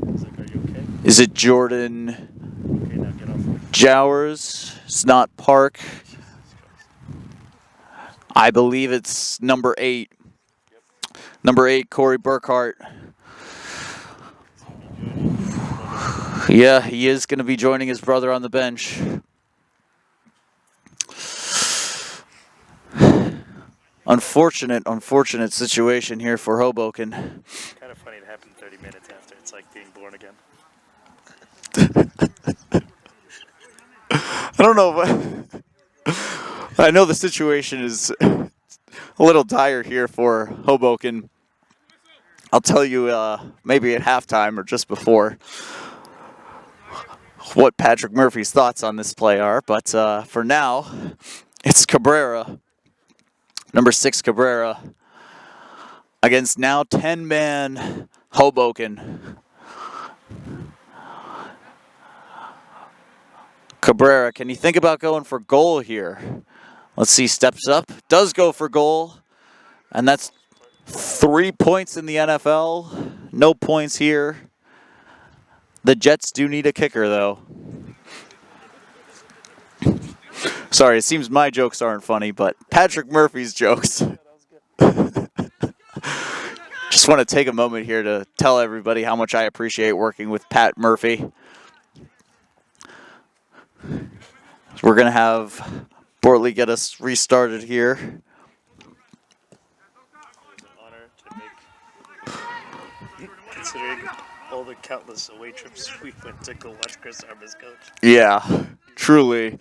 He's like, are you okay? Is it Jordan Okay, now get off. Jowers? It's not Park. I believe it's number 8. Number 8, Corey Burkhart. Yeah, he is going to be joining his brother on the bench. Unfortunate situation here for Hoboken. Kind of funny it happened 30 minutes after. It's like being born again. I don't know if I know the situation is a little dire here for Hoboken. I'll tell you maybe at halftime or just before what Patrick Murphy's thoughts on this play are, but for now, it's Cabrera, number 6 Cabrera, against now 10-man Hoboken. Cabrera, can you think about going for goal here? Let's see, steps up, does go for goal, and that's 3 points in the NFL. No points here. The Jets do need a kicker, though. Sorry, it seems my jokes aren't funny, but Patrick Murphy's jokes. Just want to take a moment here to tell everybody how much I appreciate working with Pat Murphy. We're going to have Bortley get us restarted here. Considering all the countless away trips we went to go watch Chris Armas coach. Yeah, truly.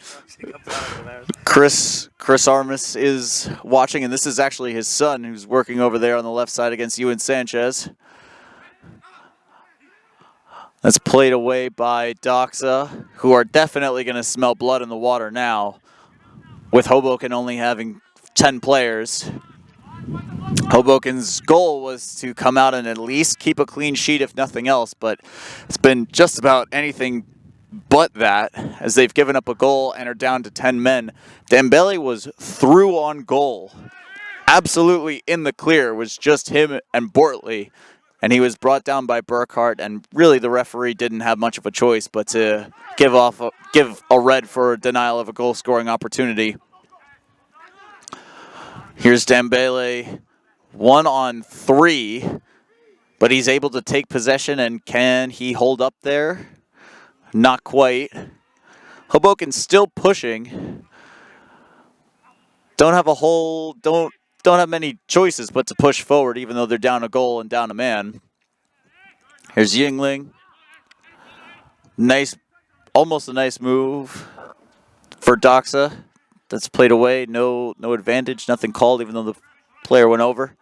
Chris Armas is watching, and this is actually his son who's working over there on the left side against Ewan Sanchez. That's played away by Doxa, who are definitely going to smell blood in the water now, with Hoboken only having 10 players. Hoboken's goal was to come out and at least keep a clean sheet, if nothing else, but it's been just about anything but that, as they've given up a goal and are down to 10 men. Dembele was through on goal. Absolutely in the clear. It was just him and Bortley, and he was brought down by Burkhart, and really the referee didn't have much of a choice but to give a red for denial of a goal-scoring opportunity. Here's Dembele, 1-on-3, but he's able to take possession, and can he hold up there? Not quite. Hoboken's still pushing. Don't have many choices but to push forward, even though they're down a goal and down a man. Here's Yingling. Nice, almost a nice move for Doxa. That's played away. No advantage. Nothing called, even though the player went over.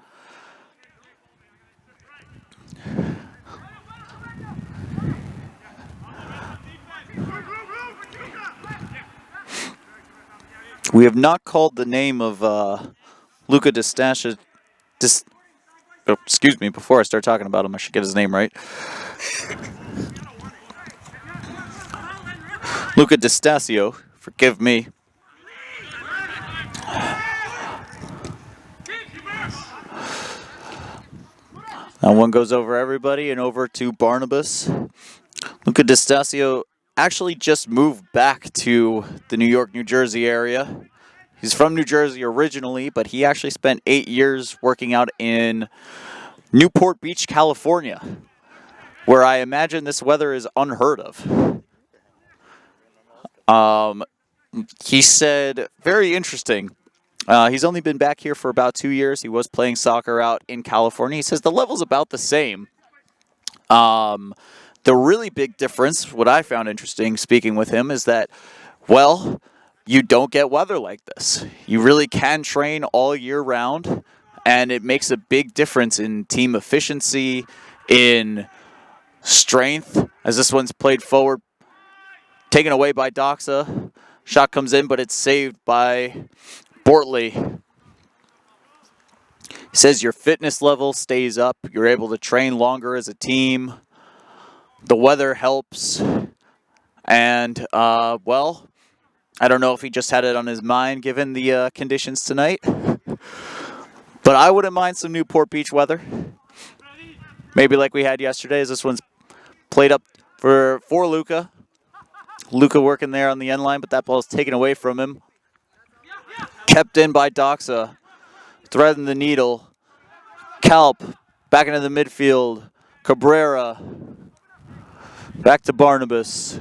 We have not called the name of Luca Distasio. Excuse me, before I start talking about him, I should get his name right. Luca Distasio, forgive me. Now one goes over everybody and over to Barnabas. Luca Distasio actually just moved back to the New York, New Jersey area. He's from New Jersey originally, but he actually spent 8 years working out in Newport Beach, California, where I imagine this weather is unheard of. He said, very interesting. He's only been back here for about 2 years. He was playing soccer out in California. He says the level's about the same. The really big difference, what I found interesting speaking with him, is that, well, you don't get weather like this. You really can train all year round, and it makes a big difference in team efficiency, in strength, as this one's played forward, taken away by Doxa. Shot comes in, but it's saved by Bortley. He says your fitness level stays up. You're able to train longer as a team. The weather helps. And, well, I don't know if he just had it on his mind given the conditions tonight. But I wouldn't mind some Newport Beach weather. Maybe like we had yesterday, as this one's played up for Luca. Luca working there on the end line, but that ball is taken away from him. Kept in by Doxa. Threading the needle. Kalp back into the midfield. Cabrera. Back to Barnabas.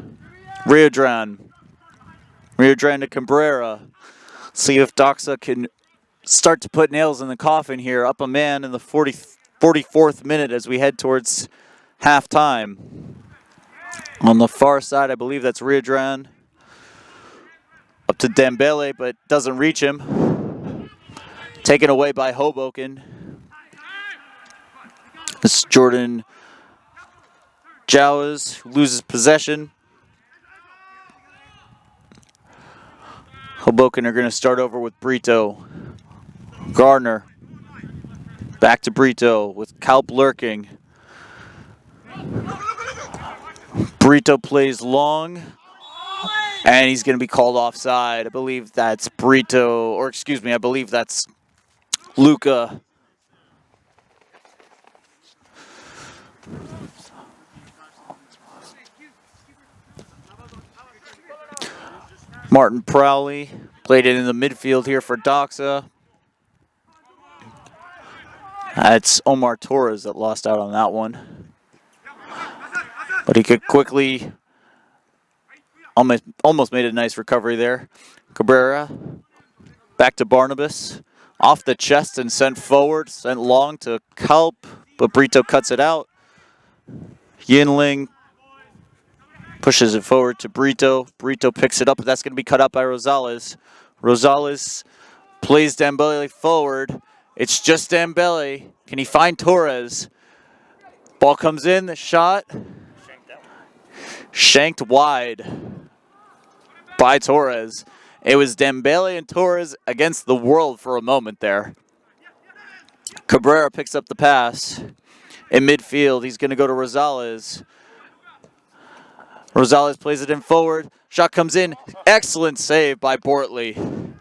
Riodran to Cabrera. See if Doxa can start to put nails in the coffin here. Up a man in the 44th minute as we head towards halftime. On the far side, I believe that's Riodran. Up to Dembele, but doesn't reach him. Taken away by Hoboken. This Jordan Jowers loses possession. Hoboken are going to start over with Brito. Gardner. Back to Brito with Kalp lurking. Brito plays long. And he's going to be called offside. I believe that's Brito, or excuse me, I believe that's Luca. Martin Prowley played it in the midfield here for Doxa. That's Omar Torres that lost out on that one. But he could quickly, almost made a nice recovery there. Cabrera, back to Barnabas. Off the chest and sent forward, sent long to Kalp, but Brito cuts it out. Yinling pushes it forward to Brito. Brito picks it up, but that's going to be cut out by Rosales. Rosales plays Dembele forward. It's just Dembele. Can he find Torres? Ball comes in, the shot. Shanked wide by Torres. It was Dembele and Torres against the world for a moment there. Cabrera picks up the pass. In midfield, he's going to go to Rosales. Rosales plays it in forward. Shot comes in. Excellent save by Bortley.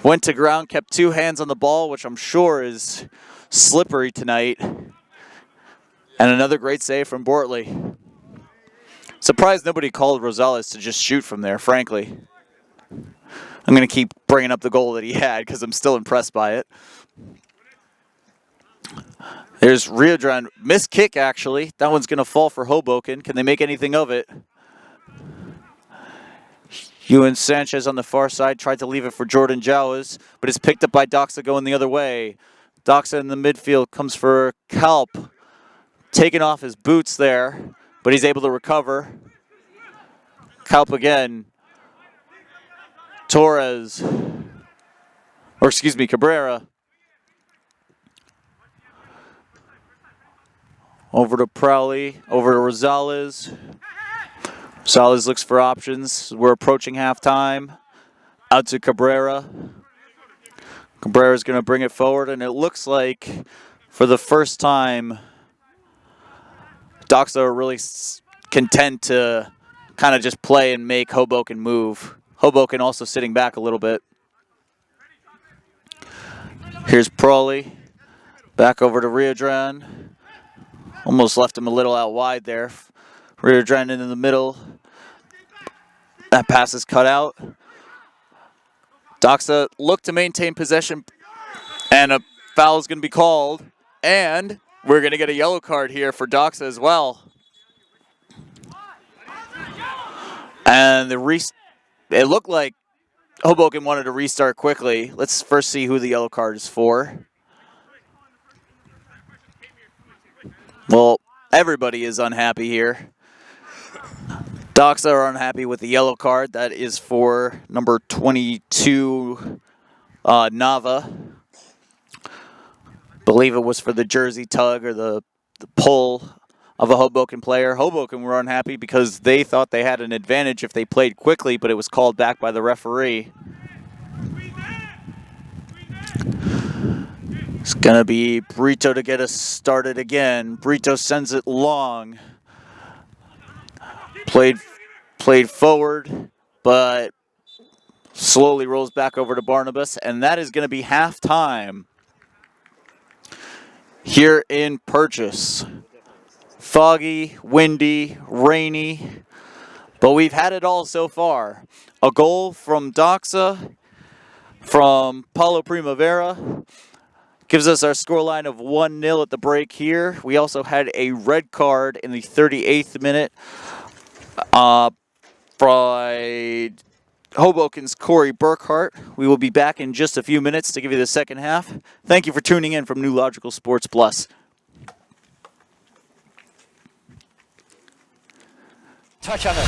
Went to ground, kept two hands on the ball, which I'm sure is slippery tonight. And another great save from Bortley. Surprised nobody called Rosales to just shoot from there, frankly. I'm going to keep bringing up the goal that he had because I'm still impressed by it. There's Riodran. Missed kick, actually. That one's going to fall for Hoboken. Can they make anything of it? Ewan Sanchez on the far side tried to leave it for Jordan Jowers, but it's picked up by Doxa going the other way. Doxa in the midfield comes for Kalp. Taking off his boots there, but he's able to recover. Kalp again. Torres. Or excuse me, Cabrera. Over to Prowley, over to Rosales. Rosales looks for options. We're approaching halftime. Out to Cabrera. Cabrera's going to bring it forward, and it looks like for the first time, Doxa are really content to kind of just play and make Hoboken move. Hoboken also sitting back a little bit. Here's Prowley. Back over to Riodran. Almost left him a little out wide there. Riodran in the middle. That pass is cut out. Doxa look to maintain possession. And a foul is going to be called. And we're going to get a yellow card here for Doxa as well. And it looked like Hoboken wanted to restart quickly. Let's first see who the yellow card is for. Well, everybody is unhappy here. Doxa are unhappy with the yellow card. That is for number 22, Nava. Believe it was for the jersey tug or the pull of a Hoboken player. Hoboken were unhappy because they thought they had an advantage if they played quickly, but it was called back by the referee. It's going to be Brito to get us started again. Brito sends it long. Played forward, but slowly rolls back over to Barnabas, and that is going to be halftime here in Purchase. Foggy, windy, rainy, but we've had it all so far. A goal from Doxa, from Paulo Primavera, gives us our scoreline of 1-0 at the break here. We also had a red card in the 38th minute by Hoboken's Corey Burkhart. We will be back in just a few minutes to give you the second half. Thank you for tuning in from New Logical Sports Plus. Touch on it.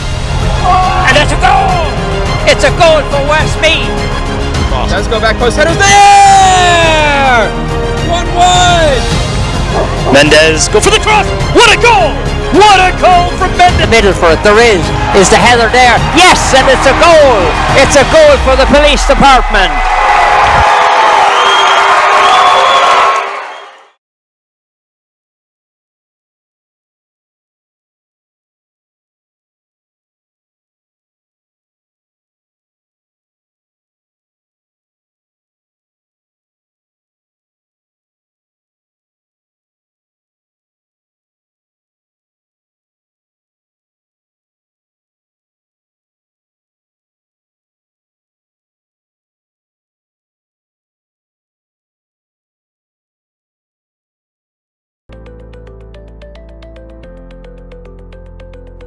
And that's a goal! It's a goal for Westmeath. Does go back post. Header's there! 1-1! Mendez, go for the cross. What a goal! What a goal from Mendez! Middle for it. There is. Is the header there? Yes, and it's a goal. It's a goal for the police department.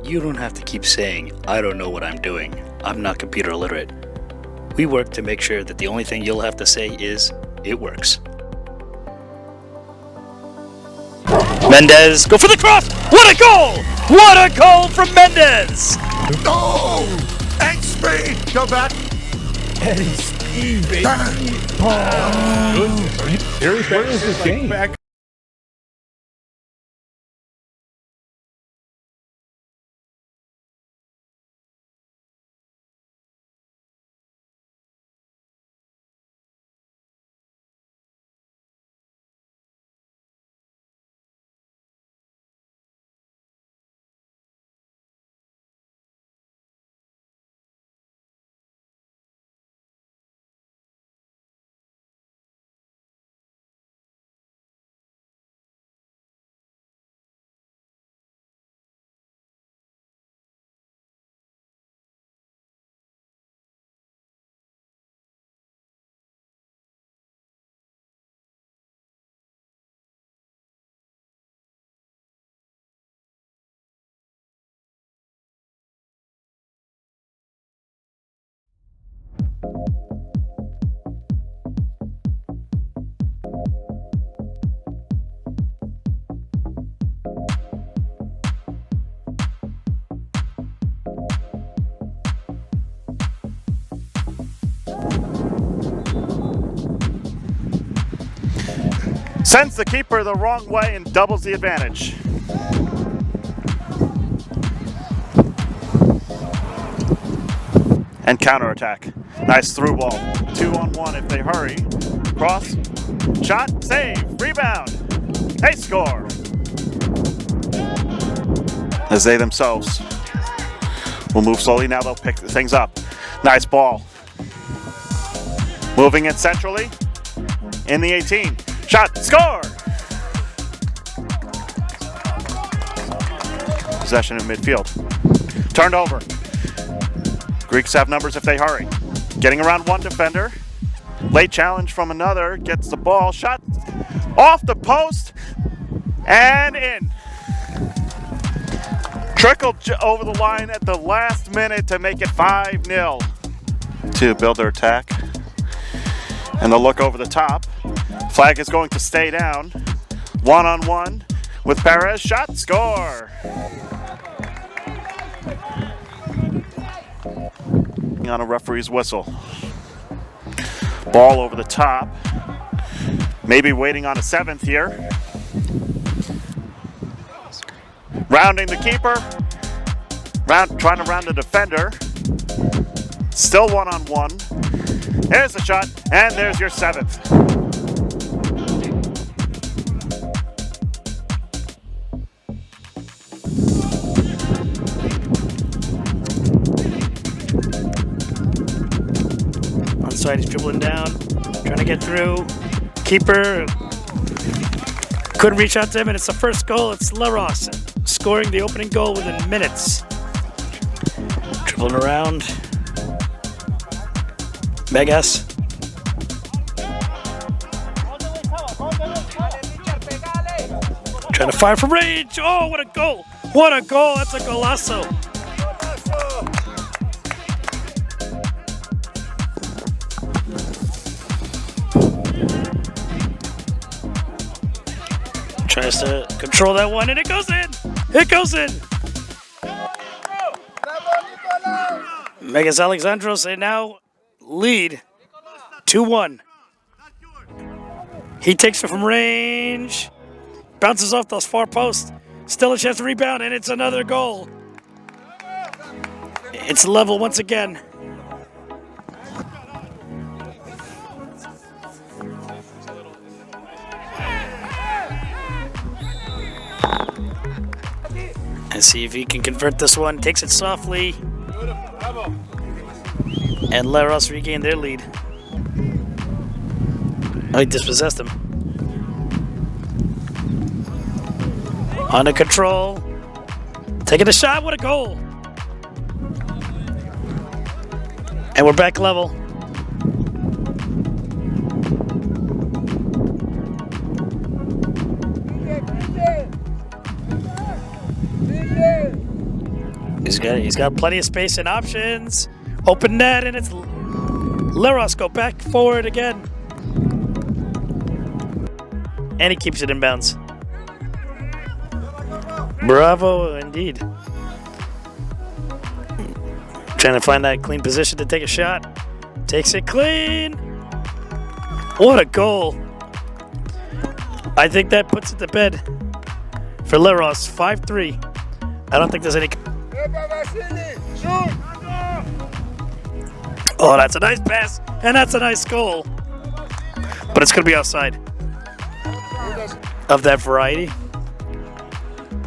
You don't have to keep saying, I don't know what I'm doing. I'm not computer literate. We work to make sure that the only thing you'll have to say is, it works. Mendez, go for the cross! What a goal! What a goal from Mendez! Oh! XP! Go back. Eddie Steve, baby. Goodness. Where is this game? Back. Sends the keeper the wrong way and doubles the advantage. And counterattack. Nice through ball. 2-on-1 if they hurry. Cross. Shot. Save. Rebound. They score. As they themselves will move slowly. Now they'll pick things up. Nice ball. Moving it centrally. In the 18. Shot. Score. Possession in midfield. Turned over. Greeks have numbers if they hurry. Getting around one defender. Late challenge from another. Gets the ball. Shot off the post. And in. Trickled over the line at the last minute to make it 5-0. To build their attack. And they'll look over the top. Flag is going to stay down. 1-on-1 with Perez. Shot. Score. On a referee's whistle. Ball over the top. Maybe waiting on a seventh here. Rounding the keeper. Trying to round the defender. Still 1-on-1. There's the shot, and there's your seventh. Onside, he's dribbling down, trying to get through. Keeper couldn't reach out to him, and it's the first goal. It's LaRosse scoring the opening goal within minutes. Dribbling around. Megas. Trying to fire from range. Oh, what a goal! What a goal! That's a golazo. Tries to control that one, and it goes in. It goes in. Megas Alexandros, they now lead 2-1. He takes it from range, bounces off those far posts, still a chance to rebound, and it's another goal. It's level once again. And see if he can convert this one. Takes it softly. And Laros regain their lead. Oh, he dispossessed him. Under control. Taking a shot. What a goal. And we're back level. He's got plenty of space and options. Open net, and it's Laros go back forward again. And he keeps it in bounds. Bravo indeed. Trying to find that clean position to take a shot. Takes it clean. What a goal. I think that puts it to bed for Laros, 5-3. I don't think there's any... Oh, that's a nice pass, and that's a nice goal. But it's going to be outside of that variety.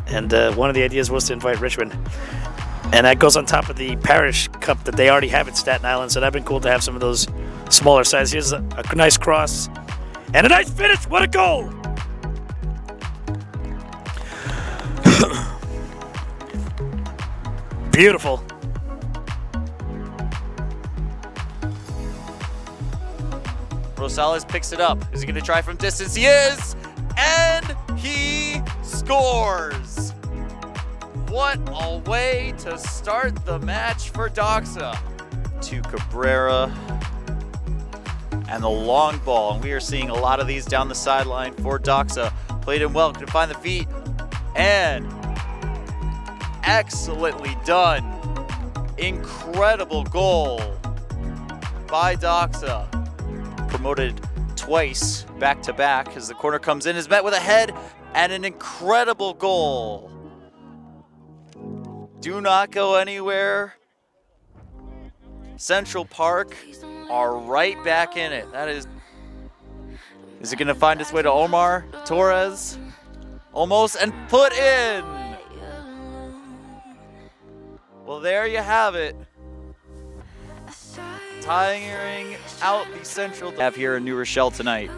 And one of the ideas was to invite Richmond. And that goes on top of the Parish Cup that they already have at Staten Island. So that'd been cool to have some of those smaller sizes. Here's a nice cross. And a nice finish. What a goal! Beautiful. Rosales picks it up. Is he going to try from distance? He is! And he scores! What a way to start the match for Doxa. To Cabrera. And the long ball. And we are seeing a lot of these down the sideline for Doxa. Played him well. Could find the feet. And excellently done. Incredible goal by Doxa. Promoted twice back to back as the corner comes in, is met with a head and an incredible goal. Do not go anywhere. Central Park are right back in it. That is it going to find its way to Omar Torres? Almost, and put in. Well, there you have it. Tiring out the Central have here in New Rochelle tonight.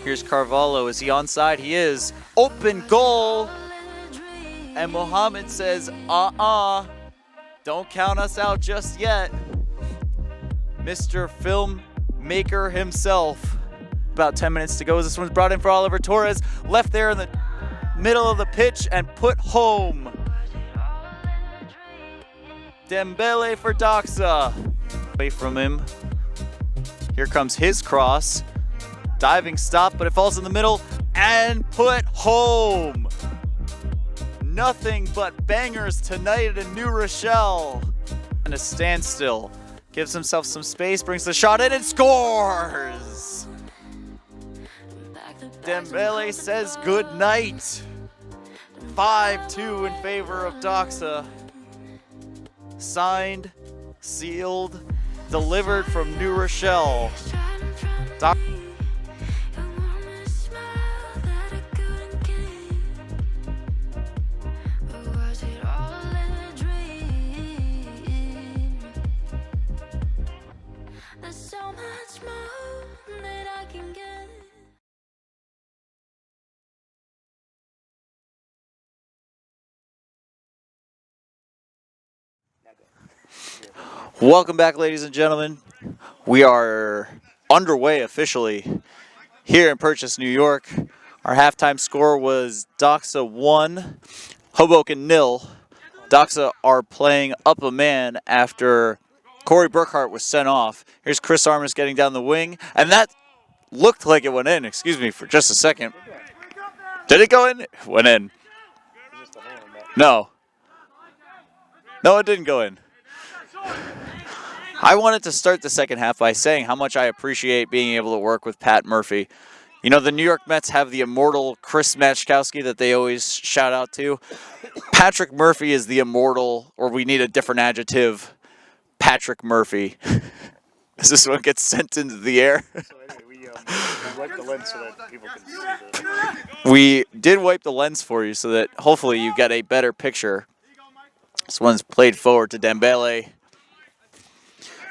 Here's Carvalho. Is he onside? He is. Open goal. And Mohammed says, don't count us out just yet. Mr. Filmmaker himself. About 10 minutes to go as this one's brought in for Oliver Torres. Left there in the middle of the pitch and put home. Dembele for Doxa. Away from him. Here comes his cross. Diving stop, but it falls in the middle and put home. Nothing but bangers tonight in New Rochelle. And a standstill. Gives himself some space, brings the shot in and scores. Dembele says good night. 5-2 in favor of Doxa. Signed, sealed, delivered from New Rochelle. Welcome back, ladies and gentlemen. We are underway officially here in Purchase, New York. Our halftime score was Doxa 1, Hoboken 0. Doxa are playing up a man after Corey Burkhart was sent off. Here's Chris Armas getting down the wing, and that looked like it went in. Excuse me for just a second. Did it go in? It went in. No. No, it didn't go in. I wanted to start the second half by saying how much I appreciate being able to work with Pat Murphy. You know, the New York Mets have the immortal Chris Matchkowski that they always shout out to. Patrick Murphy is the immortal, or we need a different adjective, Patrick Murphy. As this one gets sent into the air. We wipe the lens so that people can see We did wipe the lens for you so that hopefully you get a better picture. This one's played forward to Dembele.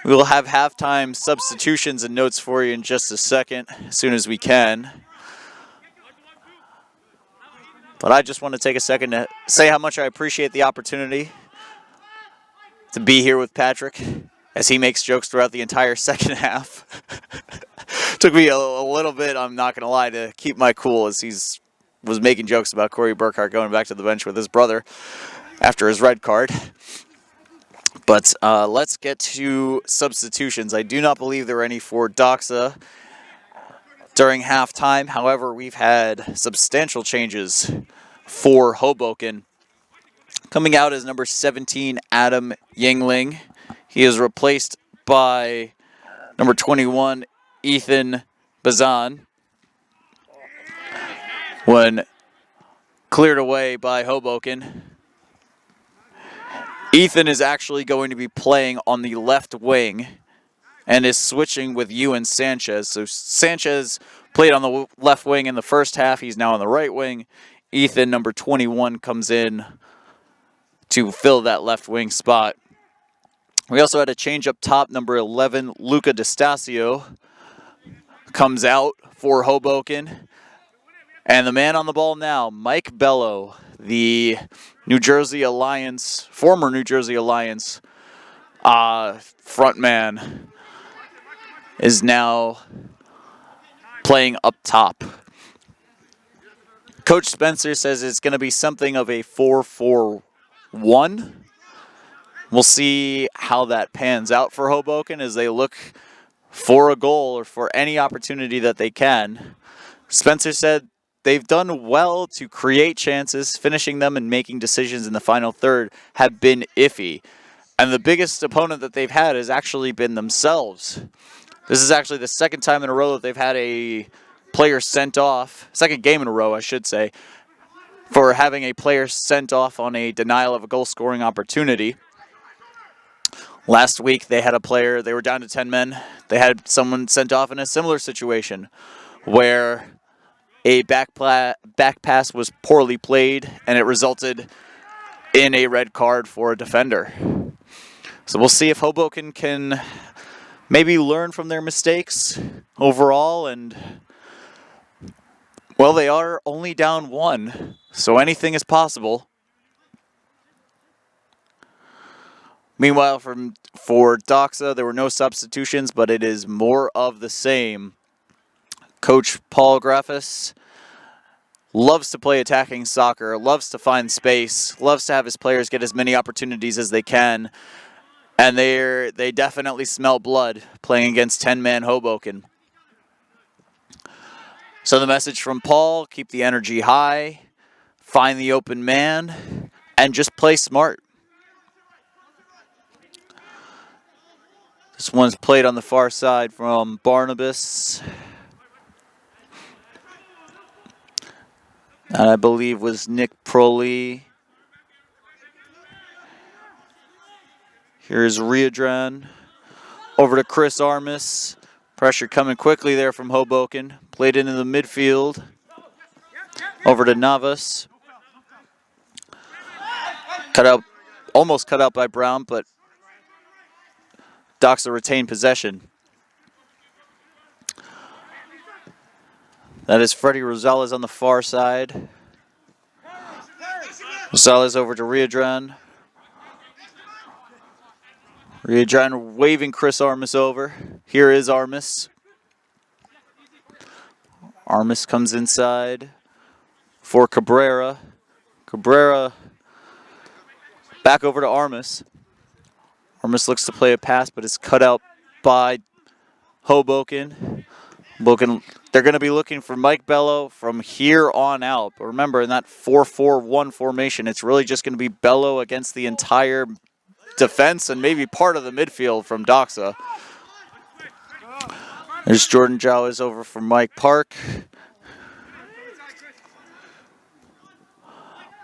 We will have halftime substitutions and notes for you in just a second, as soon as we can. But I just want to take a second to say how much I appreciate the opportunity to be here with Patrick as he makes jokes throughout the entire second half. Took me a little bit, I'm not going to lie, to keep my cool as was making jokes about Corey Burkhart going back to the bench with his brother after his red card. But let's get to substitutions. I do not believe there are any for Doxa during halftime. However, we've had substantial changes for Hoboken. Coming out is number 17, Adam Yingling. He is replaced by number 21, Ethan Bazan. When cleared away by Hoboken. Ethan is actually going to be playing on the left wing and is switching with Ewan Sanchez. So Sanchez played on the left wing in the first half. He's now on the right wing. Ethan, number 21, comes in to fill that left wing spot. We also had a change up top. Number 11, Luca DeStasio, comes out for Hoboken. And the man on the ball now, Mike Bello, the New Jersey Alliance, former New Jersey Alliance frontman, is now playing up top. Coach Spencer says it's going to be something of a 4-4-1. We'll see how that pans out for Hoboken as they look for a goal or for any opportunity that they can. Spencer said they've done well to create chances. Finishing them and making decisions in the final third have been iffy. And the biggest opponent that they've had has actually been themselves. This is actually the second time in a row that they've had a player sent off, second game in a row, I should say, for having a player sent off on a denial of a goal-scoring opportunity. Last week, they had a player, they were down to 10 men. They had someone sent off in a similar situation where a back pass was poorly played, and it resulted in a red card for a defender. So we'll see if Hoboken can maybe learn from their mistakes overall. And, well, they are only down 1, so anything is possible. Meanwhile, for Doxa, there were no substitutions, but it is more of the same. Coach Paul Graffis loves to play attacking soccer, loves to find space, loves to have his players get as many opportunities as they can. And they definitely smell blood playing against 10-man Hoboken. So the message from Paul, keep the energy high, find the open man, and just play smart. This one's played on the far side from Barnabas. That I believe was Nick Proli. Here's Riadran. Over to Chris Armis. Pressure coming quickly there from Hoboken. Played into the midfield. Over to Navas. Almost cut out by Brown, but Doxa retained possession. That is Freddie Rosales on the far side. Rosales over to Riadran. Riadran waving Chris Armis over. Here is Armis. Armis comes inside for Cabrera. Cabrera back over to Armis. Armis looks to play a pass, but it's cut out by Hoboken. Hoboken, they're going to be looking for Mike Bello from here on out. But remember, in that 4-4-1 formation, it's really just going to be Bello against the entire defense and maybe part of the midfield from Doxa. There's Jordan Jowis over for Mike Park.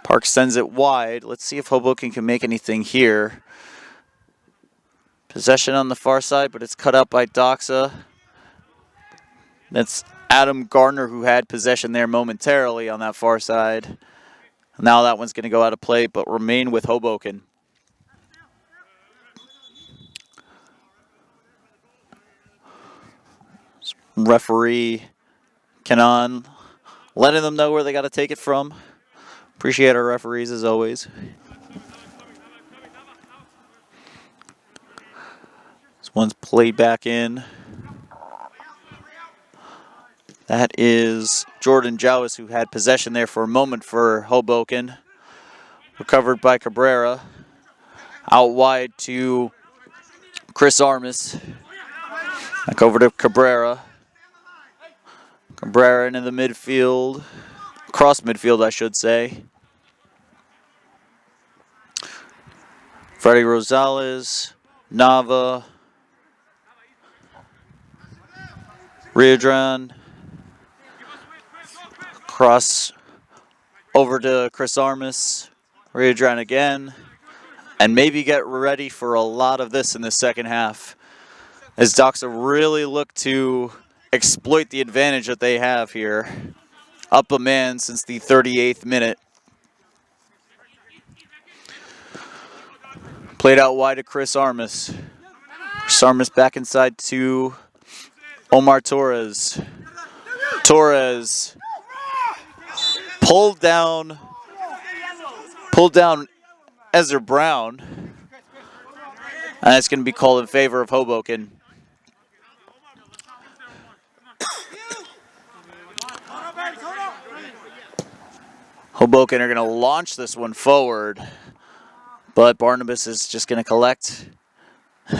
Park sends it wide. Let's see if Hoboken can make anything here. Possession on the far side, but it's cut out by Doxa. That's Adam Gardner who had possession there momentarily on that far side. Now that one's going to go out of play, but remain with Hoboken. Referee Kenan letting them know where they got to take it from. Appreciate our referees as always. This one's played back in. That is Jordan Jowis who had possession there for a moment for Hoboken. Recovered by Cabrera. Out wide to Chris Armas. Back over to Cabrera. Cabrera into the midfield. Across midfield, I should say. Freddie Rosales. Nava. Riadran. Cross over to Chris Armas. Riadran again. And maybe get ready for a lot of this in the second half. As Doxa really look to exploit the advantage that they have here. Up a man since the 38th minute. Played out wide to Chris Armas. Chris Armas back inside to Omar Torres. Torres pulled down Ezra Brown. And it's going to be called in favor of Hoboken. Hoboken are going to launch this one forward, but Barnabas is just going to collect.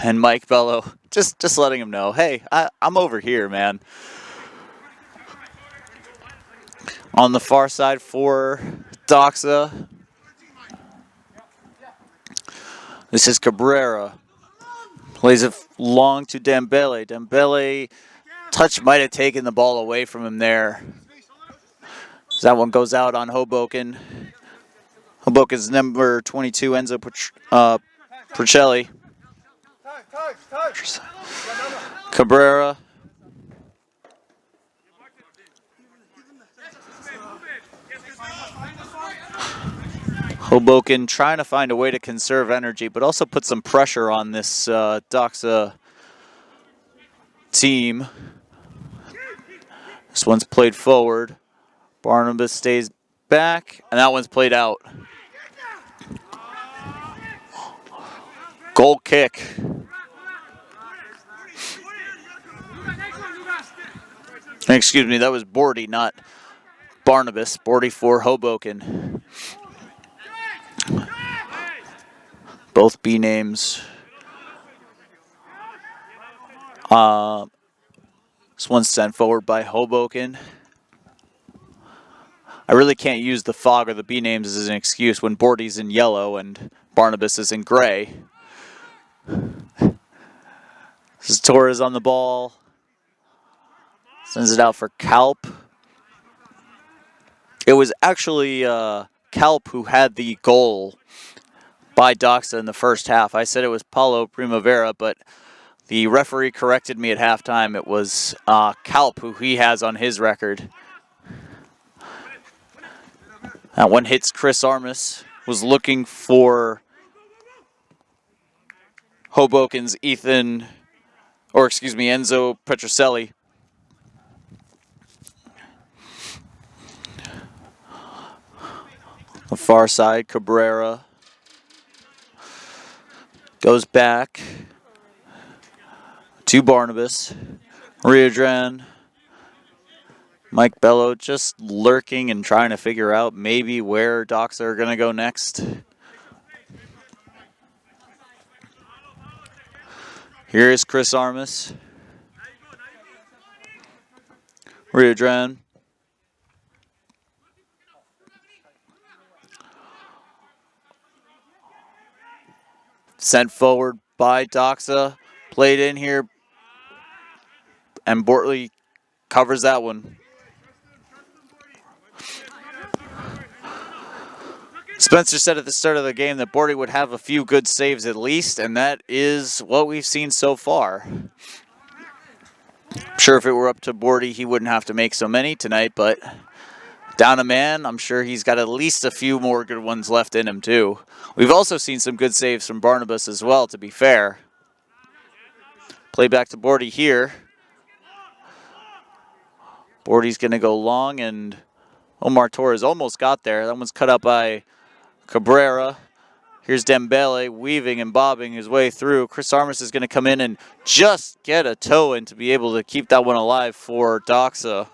And Mike Bello just letting him know, hey, I'm over here, man. On the far side for Doxa, this is Cabrera. Plays it long to Dembele. Dembele, touch might have taken the ball away from him there. That one goes out on Hoboken. Hoboken's number 22, Enzo Procelli. Cabrera. Hoboken trying to find a way to conserve energy, but also put some pressure on this Doxa team. This one's played forward. Barnabas stays back, and that one's played out. Goal kick. Excuse me, that was Bordy, not Barnabas. Bordy for Hoboken. Both B names. This one's sent forward by Hoboken. I really can't use the fog or the B names as an excuse when Bordy's in yellow and Barnabas is in gray. This is Torres on the ball. Sends it out for Kalp. It was actually Kalp who had the goal by Doxa in the first half. I said it was Paulo Primavera, but the referee corrected me at halftime. It was Kalp who he has on his record. That one hits Chris Armas. Was looking for Hoboken's Enzo Petrocelli. The far side, Cabrera goes back to Barnabas. Riadran. Mike Bello just lurking and trying to figure out maybe where Doxa are going to go next. Here is Chris Armas. Riadran. Sent forward by Doxa. Played in here. And Bortley covers that one. Spencer said at the start of the game that Borty would have a few good saves at least, and that is what we've seen so far. I'm sure if it were up to Borty, he wouldn't have to make so many tonight, but down a man, I'm sure he's got at least a few more good ones left in him too. We've also seen some good saves from Barnabas as well, to be fair. Play back to Borty here. Borty's going to go long, and Omar Torres almost got there. That one's cut out by Cabrera. Here's Dembele weaving and bobbing his way through. Chris Armas is going to come in and just get a toe in to be able to keep that one alive for Doxa.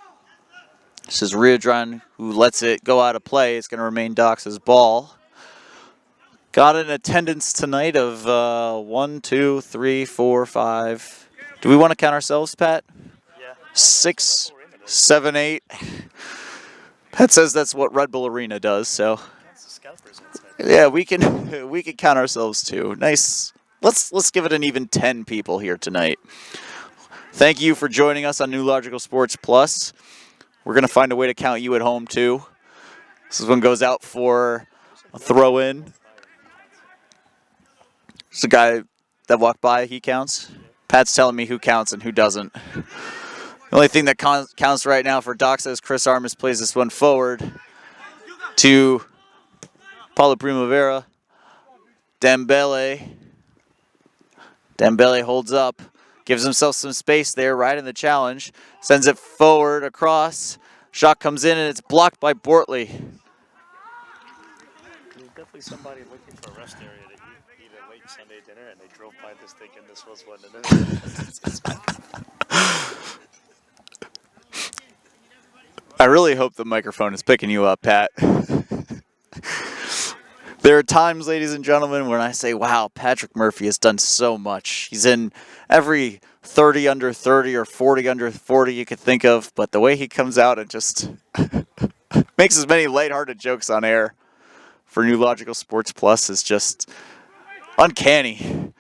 This is Riodran who lets it go out of play. It's going to remain Doxa's ball. Got an attendance tonight of 1, 2, 3, 4, 5. Do we want to count ourselves, Pat? Yeah. 6, 7, 8. Pat says that's what Red Bull Arena does, so That's the scalpers inside. yeah, we can count ourselves too. Nice. Let's give it an even 10 people here tonight. Thank you for joining us on New Logical Sports Plus. We're gonna find a way to count you at home too. This one goes out for a throw in. There's a guy that walked by, he counts. Pat's telling me who counts and who doesn't. The only thing that counts right now for Doxa is Chris Armas plays this one forward to Paulo Primavera. Dembele holds up, gives himself some space there, right in the challenge. Sends it forward, across. Shot comes in and it's blocked by Bortley. There's definitely somebody looking for a rest area to eat a late Sunday dinner, and they drove by this thinking this was one. I really hope the microphone is picking you up, Pat. There are times, ladies and gentlemen, when I say, wow, Patrick Murphy has done so much. He's in every 30 under 30 or 40 under 40 you could think of, but the way he comes out and just makes as many lighthearted jokes on air for New Logical Sports Plus is just uncanny.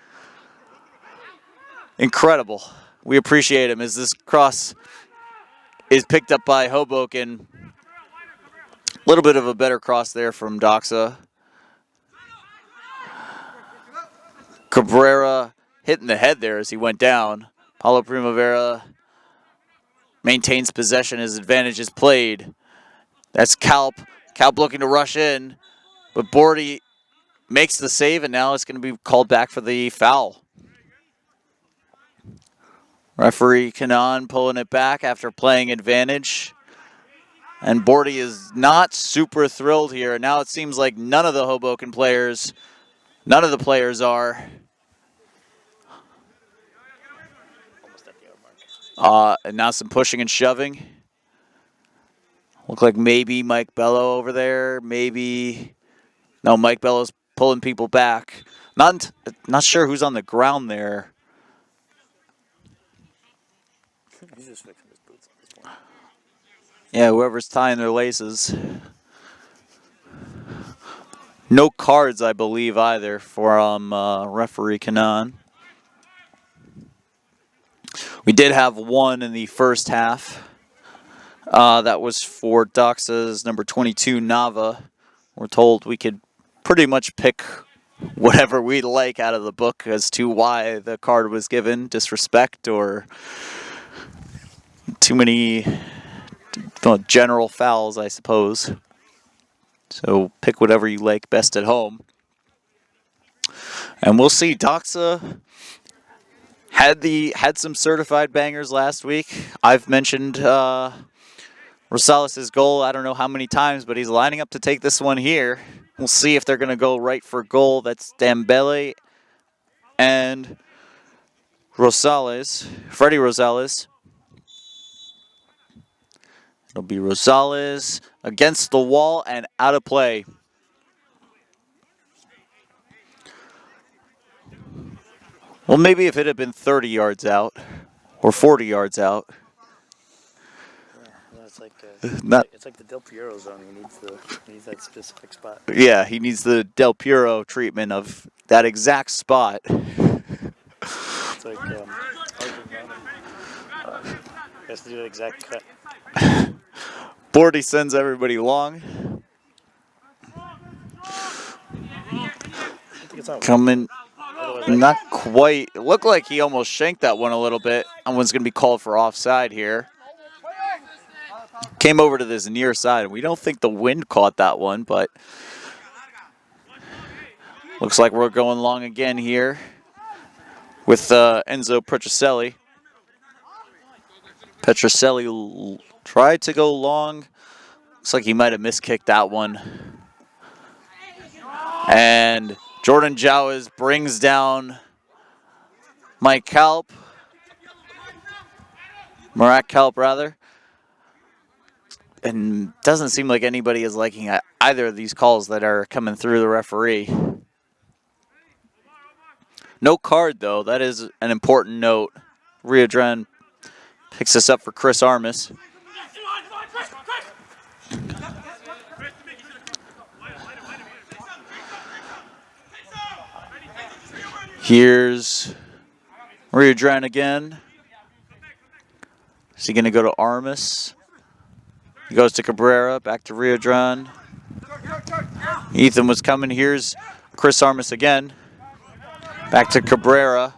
Incredible. We appreciate him as this cross is picked up by Hoboken. A little bit of a better cross there from Doxa. Cabrera hitting the head there as he went down. Paulo Primavera maintains possession. His advantage is played. That's Kalp. Kalp looking to rush in, but Borty makes the save, and now it's going to be called back for the foul. Referee Kanan pulling it back after playing advantage. And Borty is not super thrilled here. Now it seems like none of the players are. And now some pushing and shoving. Look like maybe Mike Bello over there. Maybe. No, Mike Bello's pulling people back. Not sure who's on the ground there. He's just fixing his boots at this point. Yeah, whoever's tying their laces. No cards, I believe, either from referee Kanan. We did have one in the first half. That was for Doxa's number 22, Nava. We're told we could pretty much pick whatever we'd like out of the book as to why the card was given. Disrespect or too many general fouls, I suppose. So pick whatever you like best at home. And we'll see. Doxa had some certified bangers last week. I've mentioned Rosales' goal I don't know how many times, but he's lining up to take this one here. We'll see if they're going to go right for goal. That's Dembele and Rosales. Freddie Rosales. It'll be Rosales against the wall and out of play. Well, maybe if it had been 30 yards out or 40 yards out. Yeah, it's like Not, it's like the Del Piero zone. He needs that specific spot. yeah, he needs the Del Piero treatment of that exact spot. It's like has to do the exact cut. Bordy sends everybody long. I think it's on. Coming, Otherwise, not quite. It looked like he almost shanked that one a little bit. That one's going to be called for offside here. Came over to this near side. We don't think the wind caught that one, but looks like we're going long again here with Enzo Petrocelli. Petrocelli tried to go long. Looks like he might have miskicked that one. And Jordan Jowers brings down Mike Kalp. Marak Kalp, rather. And doesn't seem like anybody is liking either of these calls that are coming through the referee. No card, though. That is an important note. Riodran picks this up for Chris Armas. Here's Riodran again. Is he going to go to Armas? He goes to Cabrera, back to Riodran. Ethan was coming. Here's Chris Armas again. Back to Cabrera.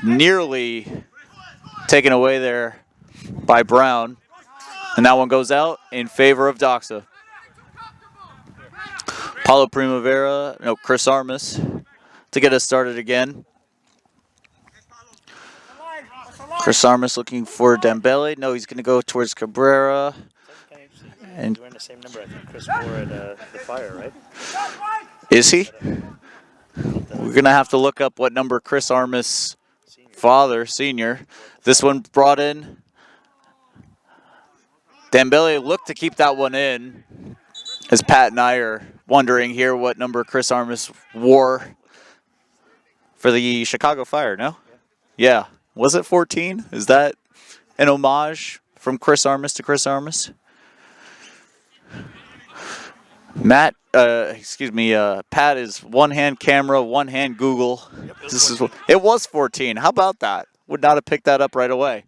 Nearly taken away there by Brown. And that one goes out in favor of Doxa. Paulo Primavera, no, Chris Armas to get us started again. Chris Armas looking for Dembele. No, he's going to go towards Cabrera. And he's wearing the same number I think Chris wore at the Fire, right? Is he? We're going to have to look up what number Chris Armas' father, senior. This one brought in. Dembele looked to keep that one in, as Pat and I are wondering here what number Chris Armas wore for the Chicago Fire, no? Yeah. Was it 14? Is that an homage from Chris Armas to Chris Armas? Pat is one-hand camera, one-hand Google. It was 14. How about that? Would not have picked that up right away.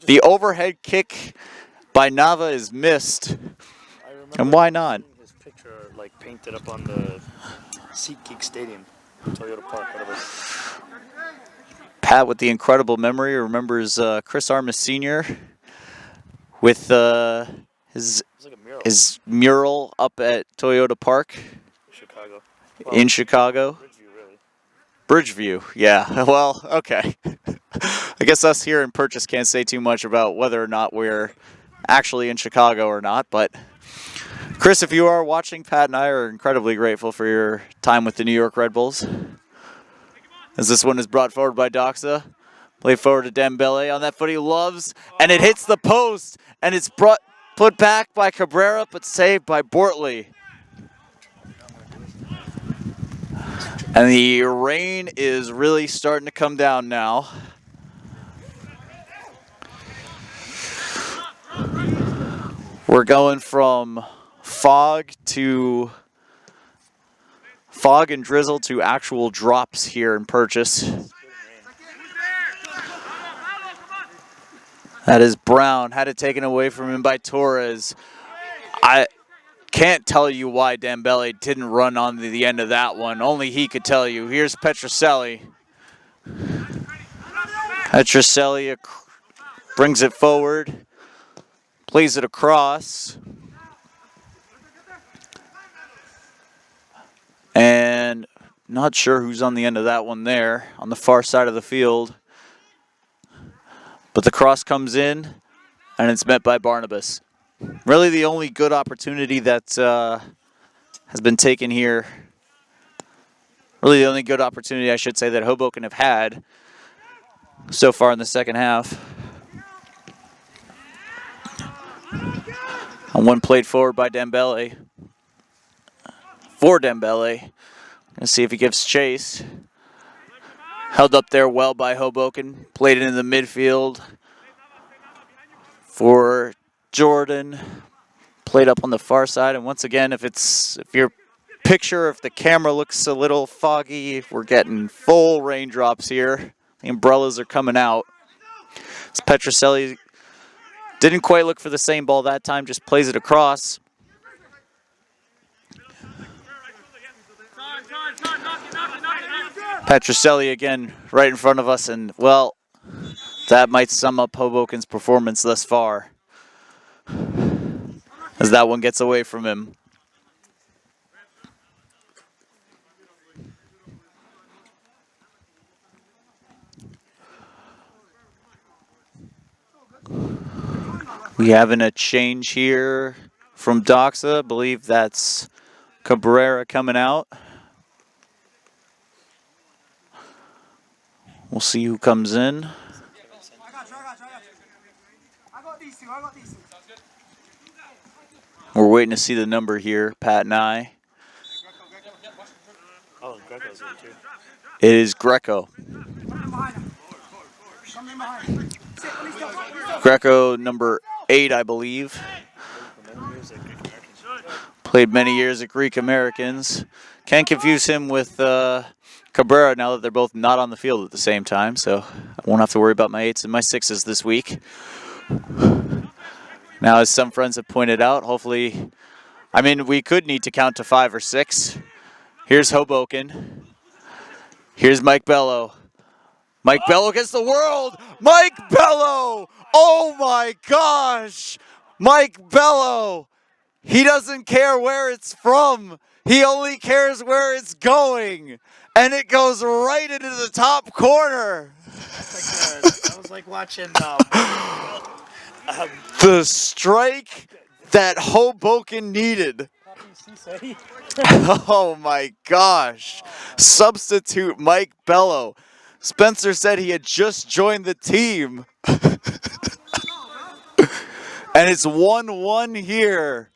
The overhead kick by Nava is missed. And why not? His picture like painted up on the SeatGeek Stadium, Toyota Park, whatever. Pat with the incredible memory remembers Chris Armas Sr. with his mural up at Toyota Park Chicago. in Chicago. Bridgeview, yeah. Well, okay. I guess us here in Purchase can't say too much about whether or not we're actually in Chicago or not, but Chris, if you are watching, Pat and I are incredibly grateful for your time with the New York Red Bulls. As this one is brought forward by Doxa. Play forward to Dembele on that foot he loves, and it hits the post, and it's put back by Cabrera, but saved by Bortley. And the rain is really starting to come down now. We're going from fog and drizzle to actual drops here in Purchase. That is Brown. Had it taken away from him by Torres. I can't tell you why Dembele didn't run on the end of that one. Only he could tell you. Here's Petrocelli. Petrocelli brings it forward. Plays it across. And not sure who's on the end of that one there, on the far side of the field. But the cross comes in, and it's met by Barnabas. Really the only good opportunity that has been taken here. Really the only good opportunity, I should say, that Hoboken have had so far in the second half. And one played forward by Dembele. For Dembele. Gonna see if he gives chase. Held up there well by Hoboken. Played it in the midfield for Jordan. Played up on the far side. And once again, if you're picture if the camera looks a little foggy. We're getting full raindrops here. The umbrellas are coming out. As Petroselli didn't quite look for the same ball that time, just plays it across. Petroselli again right in front of us, and well, that might sum up Hoboken's performance thus far, as that one gets away from him. We having a change here from Doxa. I believe that's Cabrera coming out. We'll see who comes in. We're waiting to see the number here, Pat and I. Oh, Greco's in too. It is Greco. Greco, number 8, I believe. Played many years at Greek Americans. Can't confuse him with Cabrera now that they're both not on the field at the same time, so I won't have to worry about my 8s and my 6s this week. Now, as some friends have pointed out, hopefully, I mean, we could need to count to 5 or 6. Here's Hoboken. Here's Mike Bello. Mike Bello against the world! Mike Bello! Oh my gosh! Mike Bello! He doesn't care where it's from. He only cares where it's going. And it goes right into the top corner. That was like watching The strike that Hoboken needed. Oh my gosh. Substitute Mike Bello. Spencer said he had just joined the team. And it's 1-1 here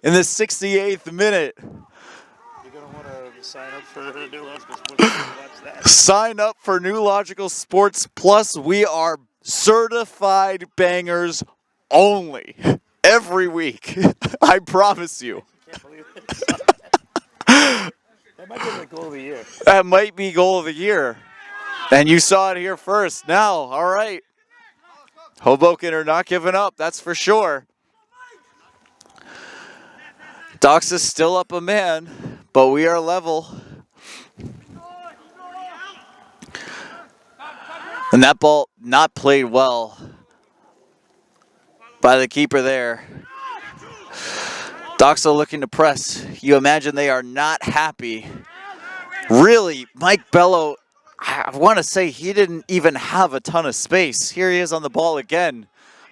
in the 68th minute. You're going to want to sign up for New Logical Sports Plus to watch that. Sign up for New Logical Sports Plus. We are certified bangers only. Every week. I promise you. Can't believe it. That might be the goal of the year. That might be goal of the year. And you saw it here first. Now, all right. Hoboken are not giving up, that's for sure. Doxa's still up a man, but we are level. And that ball not played well by the keeper there. Doxa looking to press. You imagine they are not happy. Really, Mike Bello, I want to say he didn't even have a ton of space. Here he is on the ball again.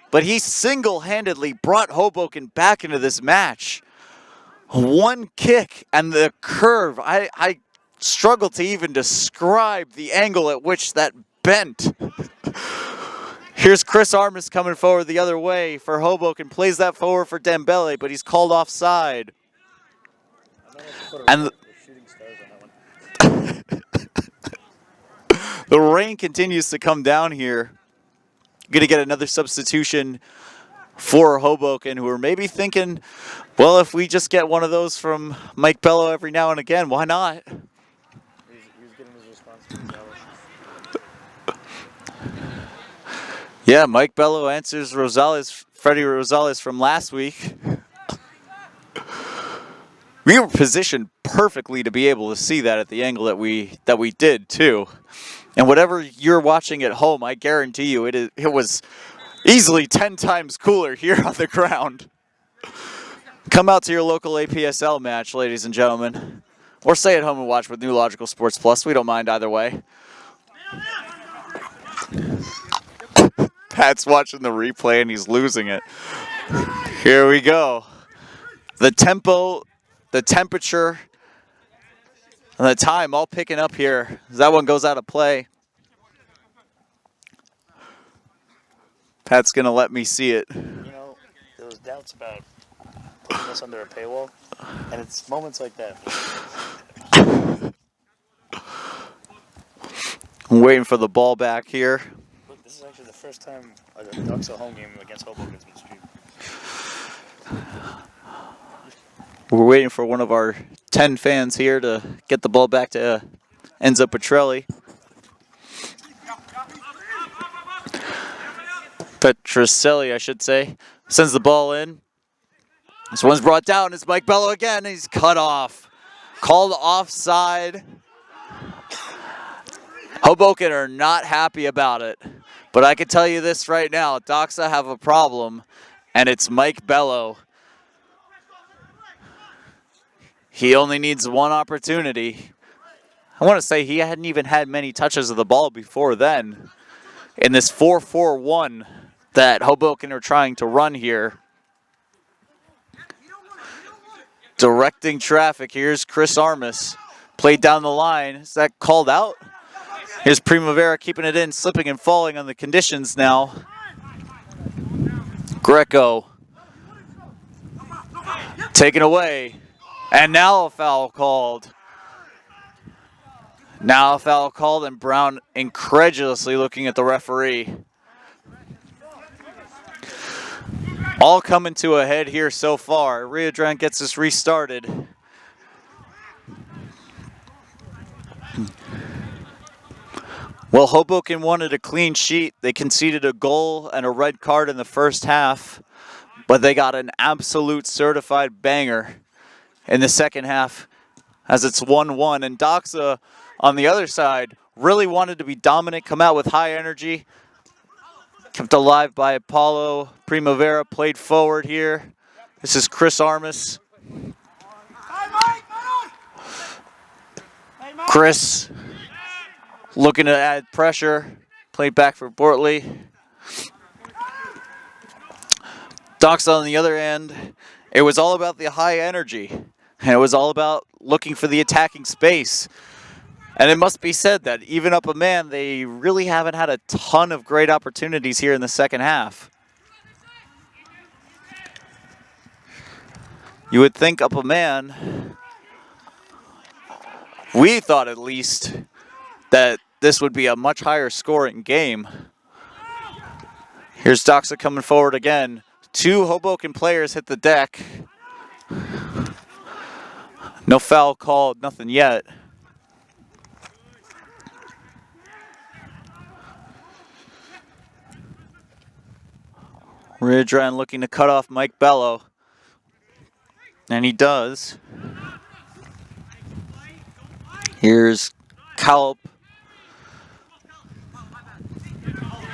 But he single-handedly brought Hoboken back into this match. One kick and the curve. I struggle to even describe the angle at which that bent. Here's Chris Armas coming forward the other way for Hoboken. Plays that forward for Dembele, but he's called offside. And the rain continues to come down here. Going to get another substitution for Hoboken, who are maybe thinking, well, if we just get one of those from Mike Bello every now and again, why not? He's getting his response from Yeah, Mike Bello answers Freddie Rosales from last week. We were positioned perfectly to be able to see that at the angle that we did too. And whatever you're watching at home, I guarantee you it was easily 10 times cooler here on the ground. Come out to your local APSL match, ladies and gentlemen. Or stay at home and watch with New Logical Sports Plus. We don't mind either way. Pat's watching the replay and he's losing it. Here we go. The tempo, the temperature, and the time all picking up here. That one goes out of play. Pat's going to let me see it. You know, there was doubts about putting us under a paywall, and it's moments like that. I'm waiting for the ball back here. Look, this is actually the first time a Doxa home game against Hoboken's been streamed. We're waiting for one of our 10 fans here to get the ball back to Enzo Petrelli. Petroselli, I should say, sends the ball in. This one's brought down. It's Mike Bello again. He's cut off. Called offside. Hoboken are not happy about it. But I can tell you this right now. Doxa have a problem, and it's Mike Bello. He only needs one opportunity. I want to say he hadn't even had many touches of the ball before then. In this 4-4-1 that Hoboken are trying to run here. Directing traffic, here's Chris Armas. Played down the line. Is that called out? Here's Primavera keeping it in, slipping and falling on the conditions now. Greco. Taken away. And now a foul called. Now a foul called, and Brown incredulously looking at the referee. All coming to a head here so far. Rio Grande gets this restarted. Well, Hoboken wanted a clean sheet. They conceded a goal and a red card in the first half, but they got an absolute certified banger in the second half as it's 1-1. And Doxa, on the other side, really wanted to be dominant, come out with high energy. Kept alive by Apollo. Primavera played forward here. This is Chris Armas. Chris looking to add pressure. Played back for Bortley. Doxa on the other end. It was all about the high energy. And it was all about looking for the attacking space. And it must be said that even up a man, they really haven't had a ton of great opportunities here in the second half. You would think up a man, we thought at least, that this would be a much higher scoring game. Here's Doxa coming forward again. 2 Hoboken players hit the deck. No foul called, nothing yet. Ridran looking to cut off Mike Bello. And he does. Here's Kalp.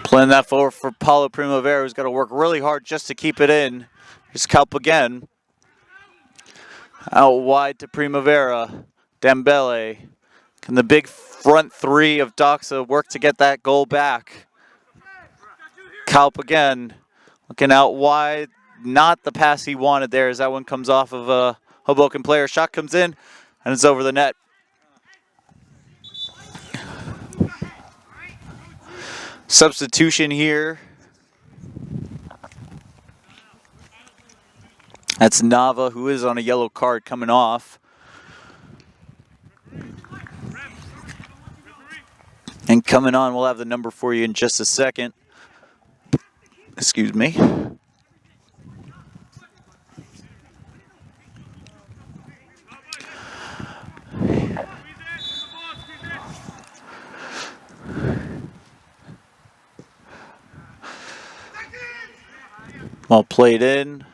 Playing that forward for Paulo Primavera, who's got to work really hard just to keep it in. Here's Kalp again. Out wide to Primavera. Dembele. Can the big front three of Doxa work to get that goal back? Kalp again. Looking out wide. Not the pass he wanted there as that one comes off of a Hoboken player. Shot comes in and it's over the net. Substitution here. That's Nava, who is on a yellow card coming off. And coming on, we'll have the number for you in just a second. Excuse me. Ball played in.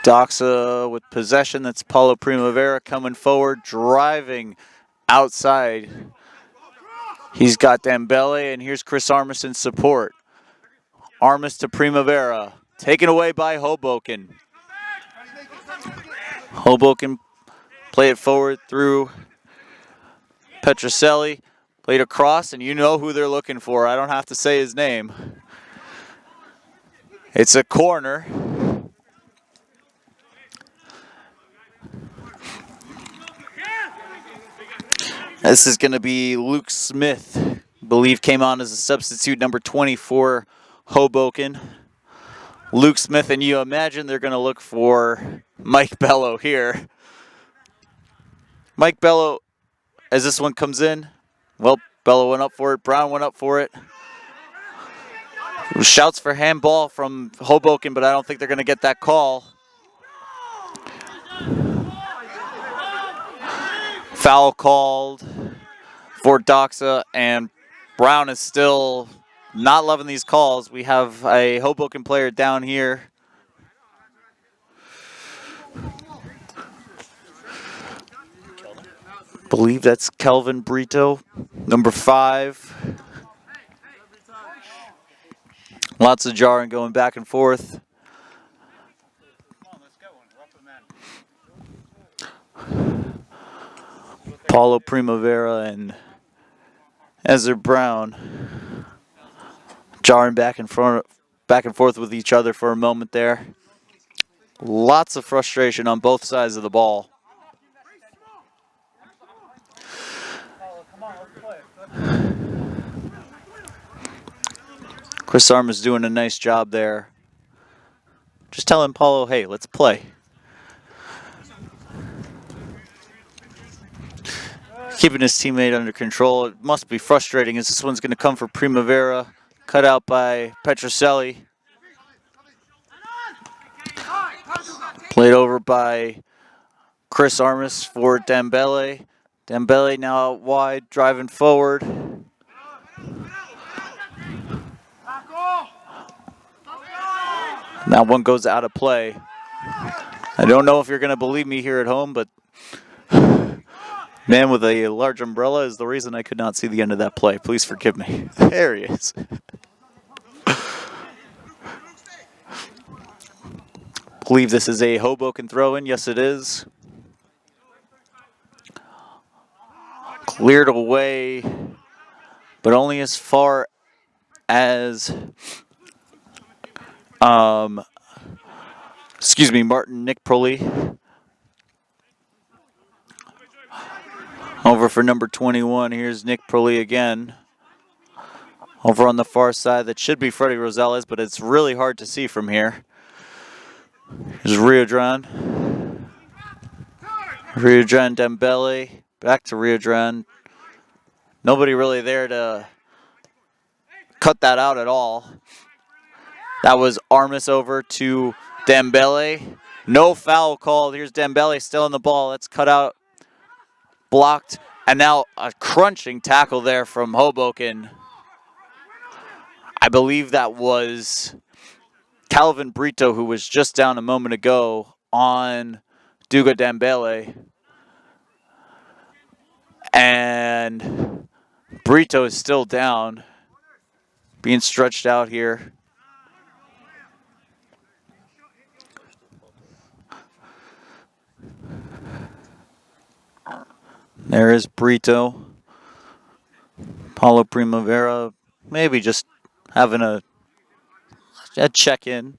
Doxa with possession. That's Paulo Primavera coming forward, driving outside. He's got Dembele, and here's Chris Armas in support. Armas to Primavera. Taken away by Hoboken. Hoboken play it forward through Petroselli. Played across, and you know who they're looking for. I don't have to say his name. It's a corner. This is going to be Luke Smith, I believe came on as a substitute, number 24, Hoboken. Luke Smith, and you imagine they're going to look for Mike Bello here. Mike Bello, as this one comes in, well, Bello went up for it, Brown went up for it. Shouts for handball from Hoboken, but I don't think they're going to get that call. Foul called for Doxa, and Brown is still not loving these calls. We have a Hoboken player down here. Believe that's Kelvin Brito, number 5. Lots of jarring going back and forth. Paulo Primavera and Ezra Brown jarring back and forth with each other for a moment there. Lots of frustration on both sides of the ball. Chris Arm is doing a nice job there. Just telling Paulo, hey, let's play. Keeping his teammate under control. It must be frustrating as this one's going to come for Primavera. Cut out by Petroselli. Played over by Chris Armas for Dembele. Dembele now out wide, driving forward. Now one goes out of play. I don't know if you're going to believe me here at home, but man with a large umbrella is the reason I could not see the end of that play. Please forgive me. There he is. Believe this is a Hoboken throw-in. Yes, it is. Cleared away, but only as far as Martin Nickproli. Over for number 21. Here's Nickproli again. Over on the far side, that should be Freddie Rosales, but it's really hard to see from here. Here's Riodran. Riodran Dembele. Back to Riodran. Nobody really there to cut that out at all. That was Armas over to Dembele. No foul called. Here's Dembele still in the ball. That's cut out. Blocked. And now a crunching tackle there from Hoboken. I believe that was Calvin Brito, who was just down a moment ago on Duga Dembele. And Brito is still down, being stretched out here. There is Brito. Paulo Primavera, maybe just having a check-in.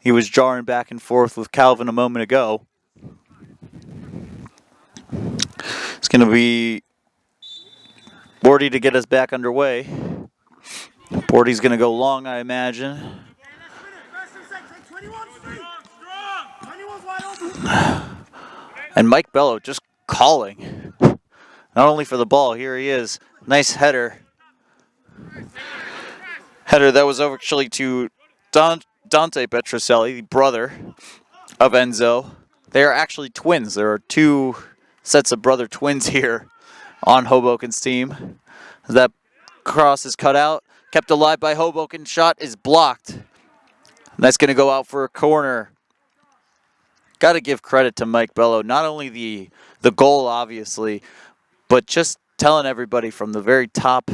He was jarring back and forth with Calvin a moment ago. It's going to be Bordy to get us back underway. Bordy's going to go long, I imagine. And Mike Bello just calling. Not only for the ball, here he is. Nice header. Header that was actually to Dante Petroselli, the brother of Enzo. They are actually twins. There are 2 sets of brother twins here on Hoboken's team. That cross is cut out, kept alive by Hoboken. Shot is blocked. And that's going to go out for a corner. Got to give credit to Mike Bello. Not only the goal, obviously, but just telling everybody from the very top,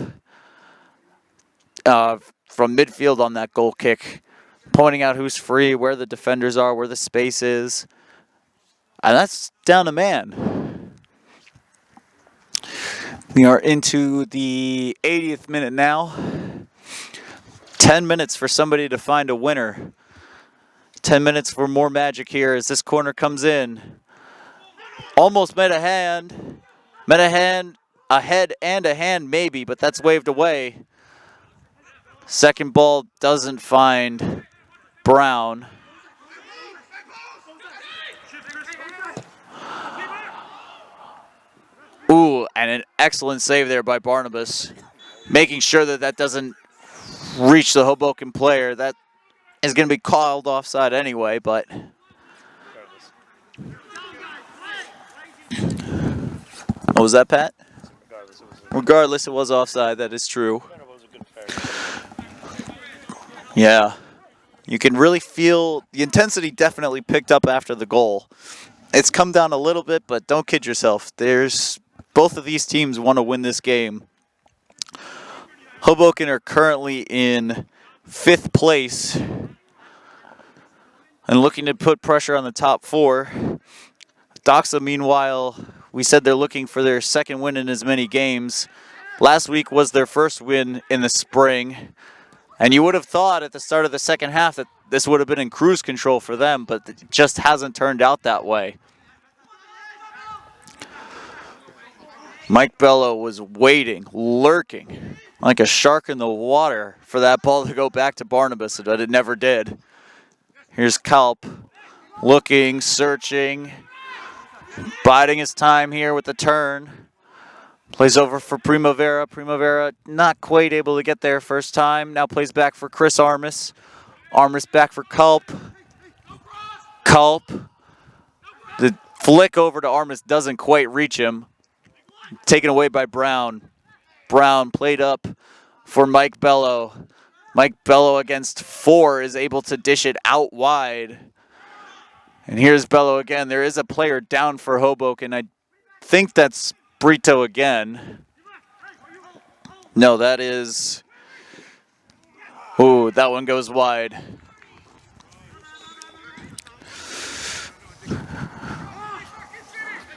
from midfield on that goal kick, pointing out who's free, where the defenders are, where the space is. And that's down a man. We are into the 80th minute now. 10 minutes for somebody to find a winner. 10 minutes for more magic here as this corner comes in. Almost met a hand. Met a hand, a head and a hand maybe, but that's waved away. Second ball doesn't find Brown. Ooh, and an excellent save there by Barnabas. Making sure that that doesn't reach the Hoboken player. That is going to be called offside anyway, but What was that, Pat? Regardless, it was offside. That is true. Yeah. You can really feel the intensity definitely picked up after the goal. It's come down a little bit, but don't kid yourself. Both of these teams want to win this game. Hoboken are currently in 5th place and looking to put pressure on the top 4. Doxa, meanwhile, we said they're looking for their 2nd win in as many games. Last week was their 1st win in the spring. And you would have thought at the start of the 2nd half that this would have been in cruise control for them, but it just hasn't turned out that way. Mike Bello was waiting, lurking, like a shark in the water for that ball to go back to Barnabas, but it never did. Here's Kalp, looking, searching, biding his time here with the turn. Plays over for Primavera. Primavera not quite able to get there first time. Now plays back for Chris Armas. Armas back for Kalp. Kalp. The flick over to Armas doesn't quite reach him. Taken away by Brown. Brown played up for Mike Bello. Mike Bello against 4 is able to dish it out wide. And here's Bello again. There is a player down for Hoboken. I think that's Brito again. No, that is... Ooh, that one goes wide.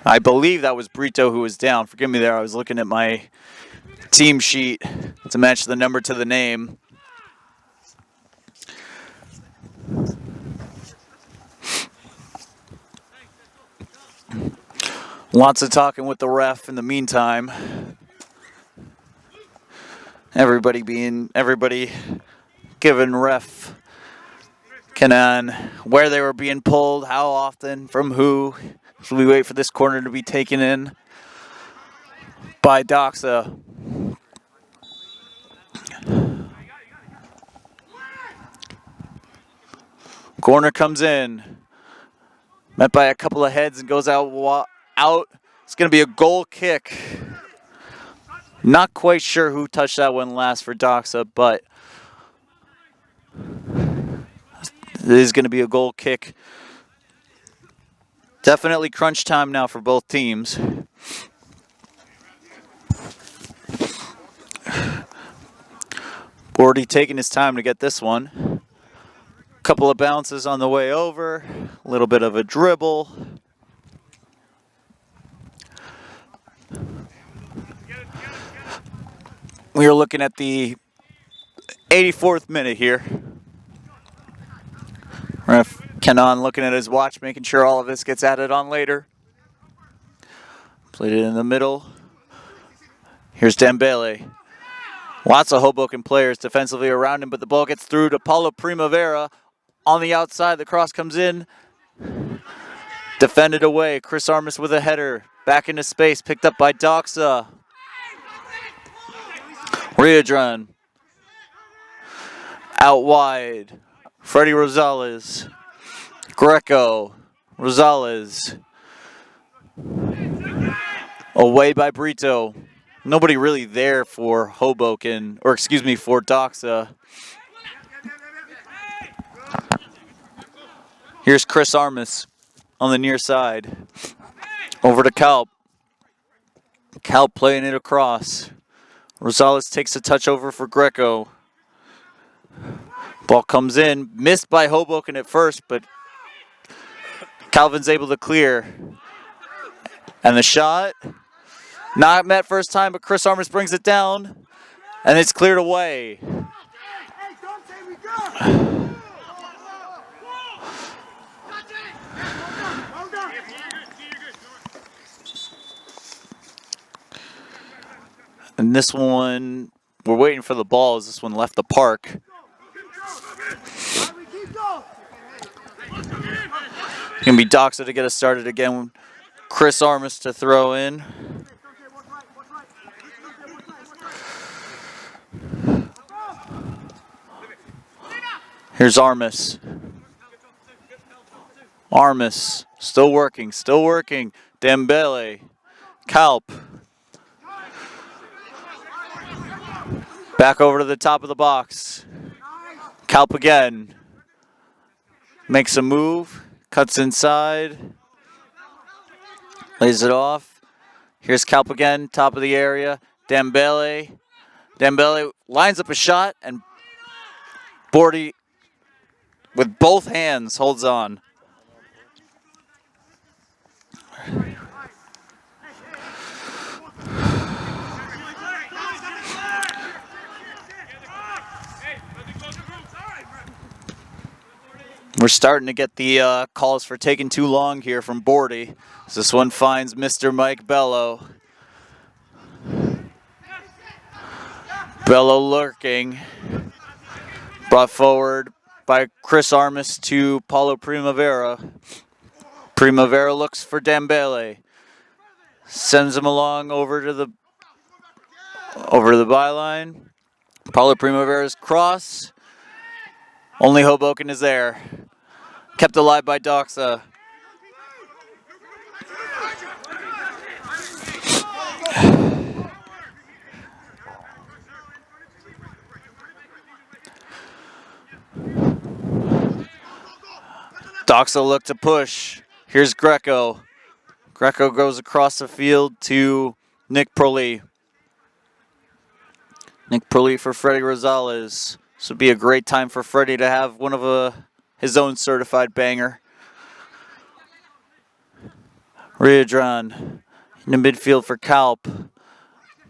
I believe that was Brito who was down. Forgive me there, I was looking at my team sheet to match the number to the name. Lots of talking with the ref in the meantime. Everybody giving ref Canon where they were being pulled, how often, from who. So we wait for this corner to be taken in by Doxa. Corner comes in, met by a couple of heads and goes out. It's going to be a goal kick. Not quite sure who touched that one last for Doxa, but it is going to be a goal kick. Definitely crunch time now for both teams. Already taking his time to get this one. Couple of bounces on the way over. A little bit of a dribble. We are looking at the 84th minute here. Ref Kenan looking at his watch, making sure all of this gets added on later. Played it in the middle. Here's Dembele. Lots of Hoboken players defensively around him, but the ball gets through to Paulo Primavera. On the outside, the cross comes in. Defended away. Chris Armas with a header. Back into space, picked up by Doxa. Riadran. Out wide. Freddie Rosales. Greco. Rosales. Away by Brito. Nobody really there for Hoboken, or excuse me, for Doxa. Here's Chris Armas on the near side. Over to Kalp. Kalp playing it across. Rosales takes a touch over for Greco. Ball comes in. Missed by Hoboken at first, but Calvin's able to clear. And the shot, not met first time, but Chris Armas brings it down. And it's cleared away. And this one, we're waiting for the ball as this one left the park. It's going to be Doxa to get us started again. Chris Armas to throw in. Here's Armas. Armas, still working. Dembele. Kalp. Back over to the top of the box. Kalp again. Makes a move. Cuts inside. Lays it off. Here's Kalp again, top of the area. Dembele. Dembele lines up a shot, and Bordy, with both hands, holds on. We're starting to get the calls for taking too long here from Bordy. So this one finds Mr. Mike Bello. Bello lurking. Brought forward by Chris Armas to Paulo Primavera. Primavera looks for Dembele. Sends him along over to the byline. Paulo Primavera's cross. Only Hoboken is there. Kept alive by Doxa. Doxa look to push. Here's Greco. Greco goes across the field to Nick Proli. Nick Proli for Freddie Rosales. This would be a great time for Freddie to have one of his own certified banger. Riadran in the midfield for Kalp.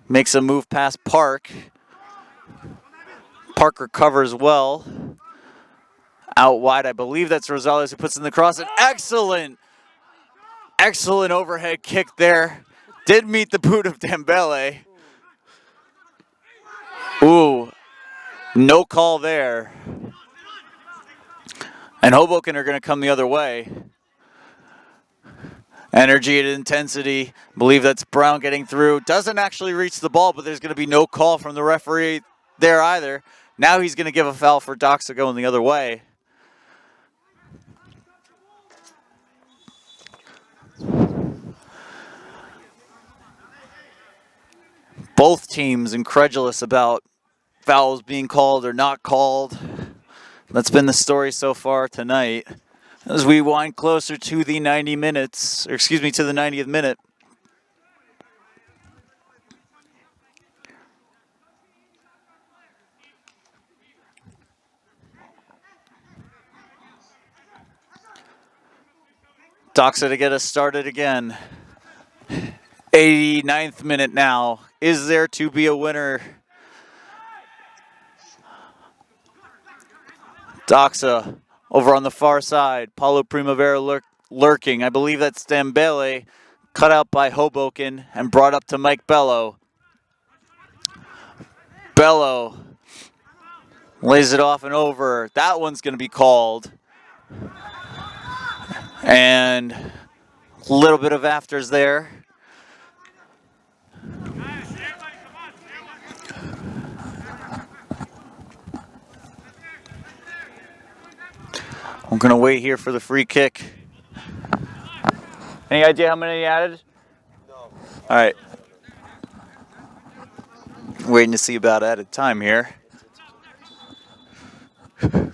Makes a move past Park. Park recovers well. Out wide, I believe that's Rosales who puts in the cross. An excellent overhead kick there. Did meet the boot of Dembele. Ooh, no call there. And Hoboken are going to come the other way. Energy and intensity. Believe that's Brown getting through. Doesn't actually reach the ball, but there's going to be no call from the referee there either. Now he's going to give a foul for Doxa going the other way. Both teams incredulous about fouls being called or not called. That's been the story so far tonight. As we wind closer to the 90 minutes, or excuse me, to the 90th minute. Doxa to get us started again. 89th minute now. Is there to be a winner? Doxa over on the far side. Paulo Primavera lurking. I believe that's Dembele. Cut out by Hoboken and brought up to Mike Bello. Bello lays it off and over. That one's going to be called. And a little bit of afters there. I'm going to wait here for the free kick. Any idea how many he added? No. All right. Waiting to see about added time here.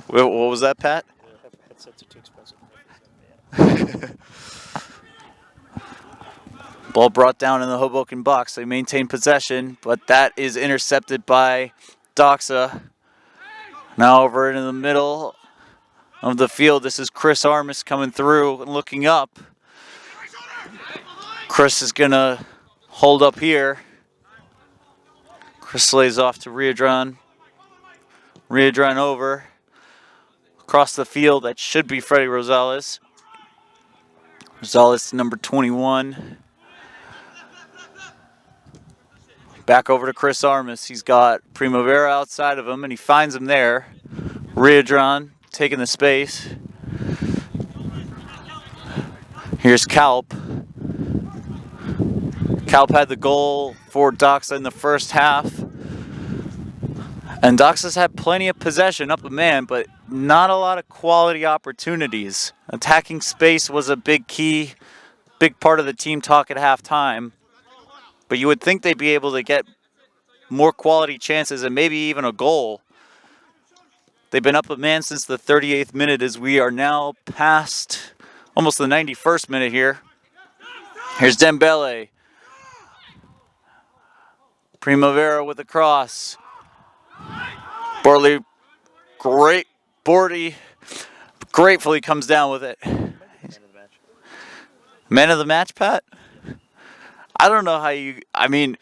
What was that, Pat? Headsets are too expensive. Ball brought down in the Hoboken box. They maintain possession, but that is intercepted by Doxa. Now over into the middle of the field. This is Chris Armas coming through and looking up. Chris is going to hold up here. Chris lays off to Riadran. Riadran over. Across the field, that should be Freddie Rosales. Rosales to number 21. Back over to Chris Armas. He's got Primavera outside of him, and he finds him there. Riadran taking the space. Here's Kalp. Kalp had the goal for Doxa in the first half. And Doxa's had plenty of possession, up a man, but not a lot of quality opportunities. Attacking space was a big part of the team talk at halftime. But you would think they'd be able to get more quality chances and maybe even a goal. They've been up a man since the 38th minute as we are now past almost the 91st minute here. Here's Dembele. Primavera with a cross. Borley, Bordy gratefully comes down with it. Man of the match, Pat? I don't know how you... I mean,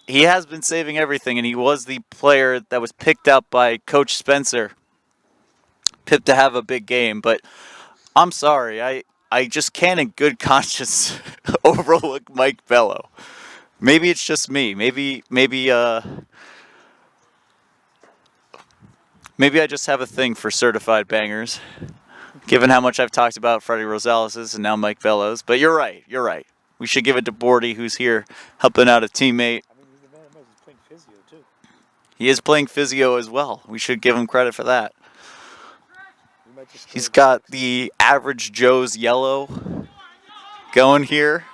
he has been saving everything, and he was the player that was picked up by Coach Spencer. Pipped to have a big game, but I'm sorry. I just can't in good conscience overlook Mike Bello. Maybe it's just me. Maybe I just have a thing for certified bangers, given how much I've talked about Freddie Rosales' and now Mike Bellows. But you're right. We should give it to Bordy, who's here helping out a teammate. I mean, he's the man of he's playing physio, too. He is playing physio as well. We should give him credit for that. He's got the average Joe's yellow going here.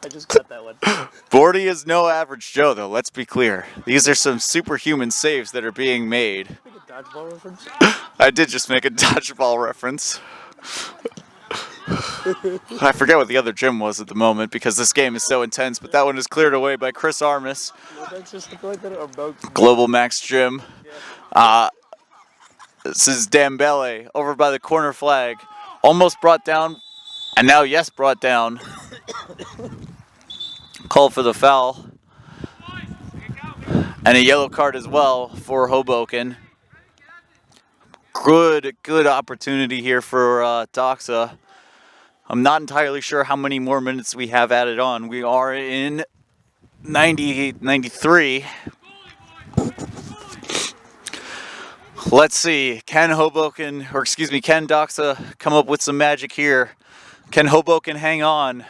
I just got that one. Bordy is no average Joe, though. Let's be clear. These are some superhuman saves that are being made. Make a dodgeball reference? I did just make a dodgeball reference. I forget what the other gym was at the moment because this game is so intense, but that one is cleared away by Chris Armis. Global Max Gym. This is Dembele over by the corner flag. Almost brought down, and now yes, brought down. Call for the foul. And a yellow card as well for Hoboken. Good opportunity here for Doxa. I'm not entirely sure how many more minutes we have added on. We are in 93. Let's see. Can Doxa come up with some magic here? Can Hoboken hang on?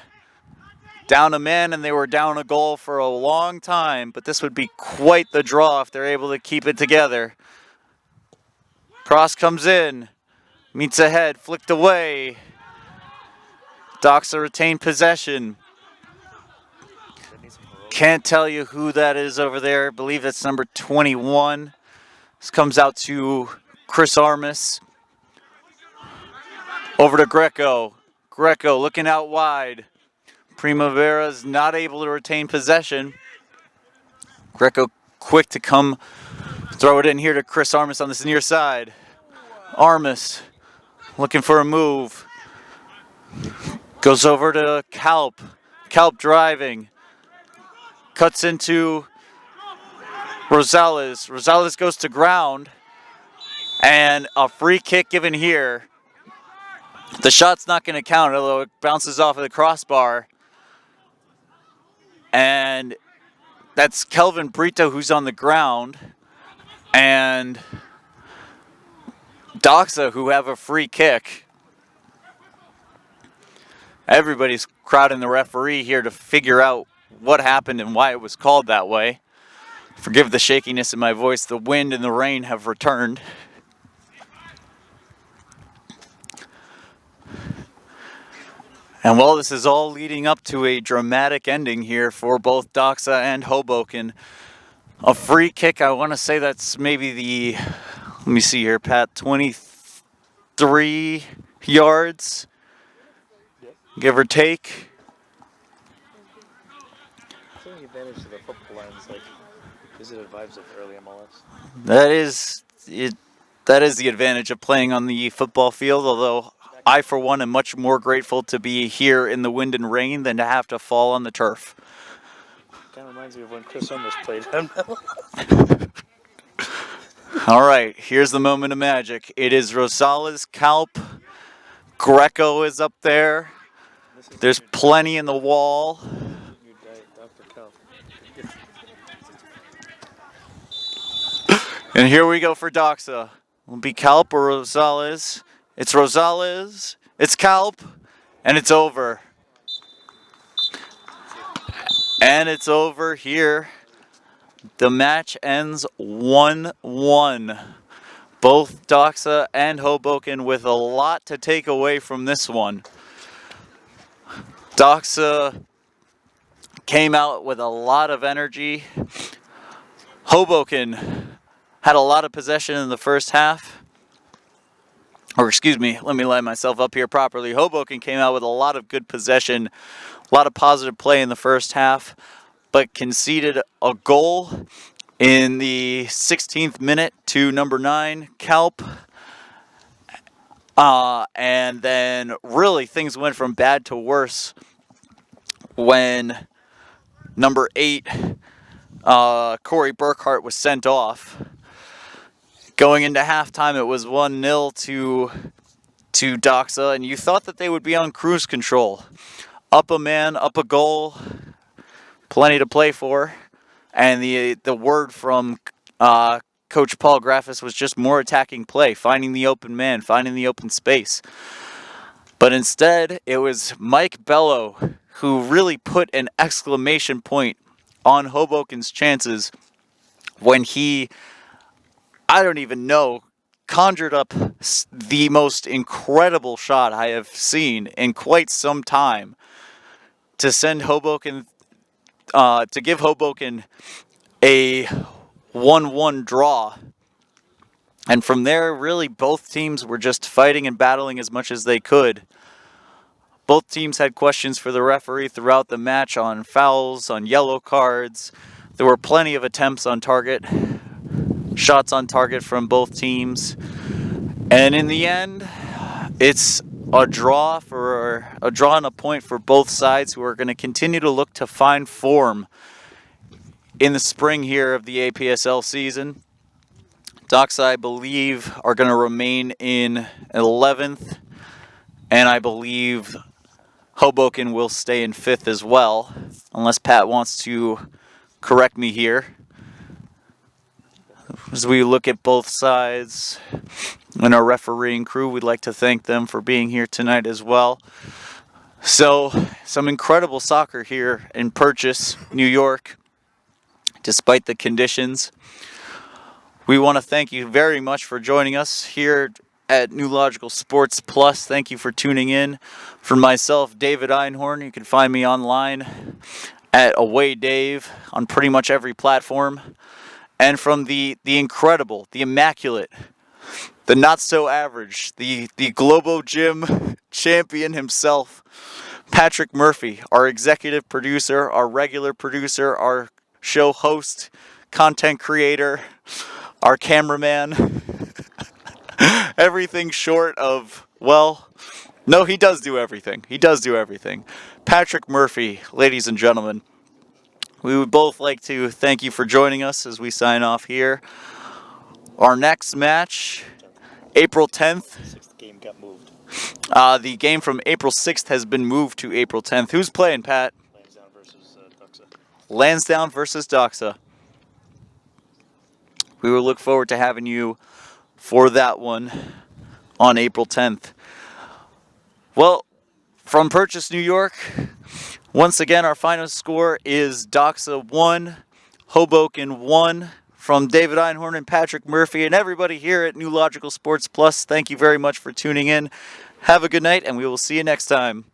Down a man, and they were down a goal for a long time, but this would be quite the draw if they're able to keep it together. Cross comes in, meets ahead, flicked away. Doxa retained possession. Can't tell you who that is over there. I believe that's number 21. This comes out to Chris Armis. Over to Greco. Greco looking out wide. Primavera's not able to retain possession. Greco quick to come throw it in here to Chris Armis on this near side. Armis looking for a move. Goes over to Kalp. Kalp driving. Cuts into Rosales. Rosales goes to ground. And a free kick given here. The shot's not going to count, although it bounces off of the crossbar. And that's Kelvin Brito who's on the ground. And Doxa who have a free kick. Everybody's crowding the referee here to figure out what happened and why it was called that way. Forgive the shakiness in my voice. The wind and the rain have returned. And while this is all leading up to a dramatic ending here for both Doxa and Hoboken, a free kick, I want to say that's maybe the, let me see here, Pat, 23 yards, give or take. I think the advantage to the football line is like visited vibes of early MLS. That is the advantage of playing on the football field, although I, for one, am much more grateful to be here in the wind and rain than to have to fall on the turf. Kind of reminds me of when Chris almost played him. All right, here's the moment of magic. It is Rosales, Kalp, Greco is up there. There's plenty in the wall. And here we go for Doxa. Will it be Kalp or Rosales? It's Rosales, it's Kalp, and it's over. And it's over here. The match ends 1-1. Both Doxa and Hoboken with a lot to take away from this one. Doxa came out with a lot of energy. Hoboken had a lot of possession in the first half. Or excuse me, let me line myself up here properly. Hoboken came out with a lot of good possession, a lot of positive play in the first half, but conceded a goal in the 16th minute to number 9, Kalp. And then really things went from bad to worse when number 8, Corey Burkhart, was sent off. Going into halftime, it was 1-0 to Doxa, and you thought that they would be on cruise control. Up a man, up a goal, plenty to play for. And the word from Coach Paul Graffis was just more attacking play, finding the open man, finding the open space. But instead, it was Mike Bello who really put an exclamation point on Hoboken's chances when he, I don't even know, conjured up the most incredible shot I have seen in quite some time to send Hoboken, to give Hoboken a 1-1 draw. And from there, really, both teams were just fighting and battling as much as they could. Both teams had questions for the referee throughout the match on fouls, on yellow cards. There were plenty of attempts on target, shots on target from both teams. And in the end, it's a draw and a point for both sides, who are going to continue to look to find form in the spring here of the APSL season. Doxa, I believe, are going to remain in 11th, and I believe Hoboken will stay in 5th as well, unless Pat wants to correct me here. As we look at both sides and our refereeing crew, we'd like to thank them for being here tonight as well. So, some incredible soccer here in Purchase, New York, despite the conditions. We want to thank you very much for joining us here at New Logical Sports Plus. Thank you for tuning in. For myself, David Einhorn, you can find me online at Away Dave on pretty much every platform. And from the incredible, the immaculate, the not so average, the Globo Gym champion himself, Patrick Murphy, our executive producer, our regular producer, our show host, content creator, our cameraman. Everything short of, well, no, he does do everything. He does do everything. Patrick Murphy, ladies and gentlemen. We would both like to thank you for joining us as we sign off here. Our next match, April 10th. Sixth game got moved. The game from April 6th has been moved to April 10th. Who's playing, Pat? Lansdowne versus Doxa. Lansdowne versus Doxa. We will look forward to having you for that one on April 10th. Well, from Purchase, New York, once again, our final score is Doxa 1, Hoboken 1. From David Einhorn and Patrick Murphy and everybody here at New Logical Sports Plus, thank you very much for tuning in. Have a good night, and we will see you next time.